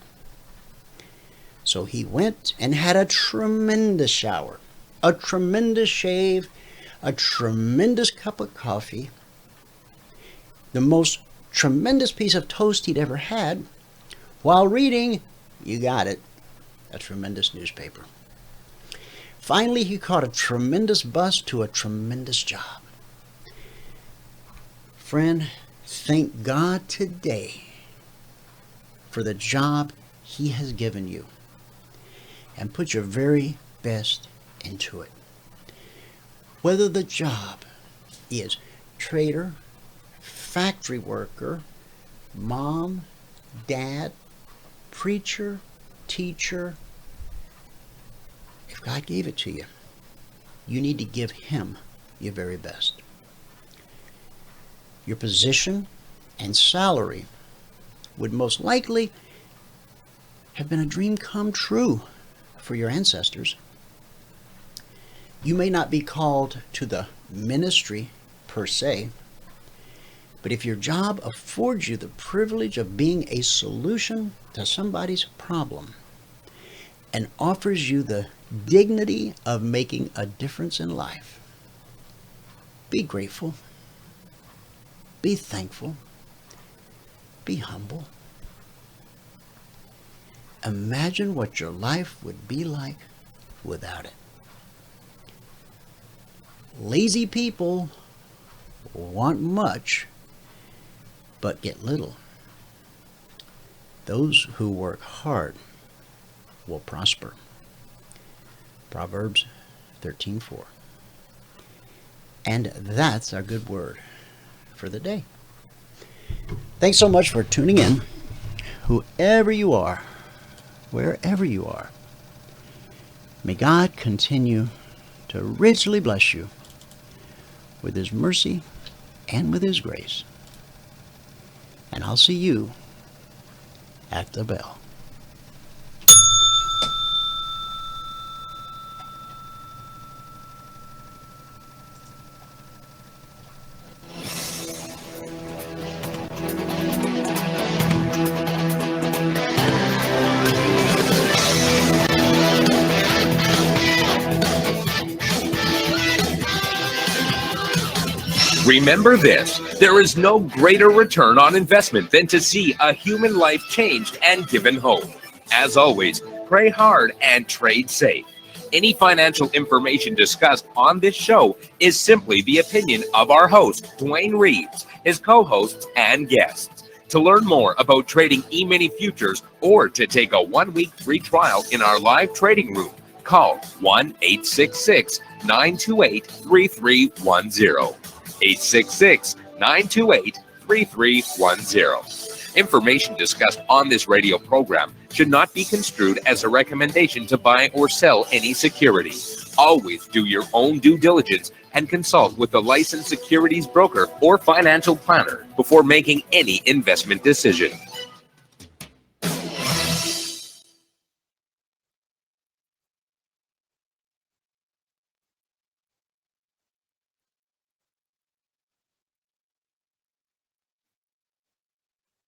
Speaker 6: So he went and had a tremendous shower, a tremendous shave, a tremendous cup of coffee, the most tremendous piece of toast he'd ever had, while reading, you got it, a tremendous newspaper. Finally, he caught a tremendous bus to a tremendous job. Friend, thank God today for the job he has given you, and put your very best into it. Whether the job is trader, factory worker, mom, dad, preacher, teacher, if God gave it to you, you need to give him your very best. Your position and salary would most likely have been a dream come true for your ancestors. You may not be called to the ministry per se, but if your job affords you the privilege of being a solution to somebody's problem and offers you the dignity of making a difference in life, be grateful, be thankful, be humble. Imagine what your life would be like without it. Lazy people want much, but get little. Those who work hard will prosper. Proverbs 13:4. And that's our good word for the day. Thanks so much for tuning in. Whoever you are, wherever you are, may God continue to richly bless you with his mercy and with his grace. And I'll see you at the bell.
Speaker 4: Remember this, there is no greater return on investment than to see a human life changed and given hope. As always, pray hard and trade safe. Any financial information discussed on this show is simply the opinion of our host, Dwayne Reeves, his co-hosts, and guests. To learn more about trading Emini Futures or to take a 1-week free trial in our live trading room, call 1-866-928-3310. 866-928-3310. Information discussed on this radio program should not be construed as a recommendation to buy or sell any security. Always do your own due diligence and consult with a licensed securities broker or financial planner before making any investment decision.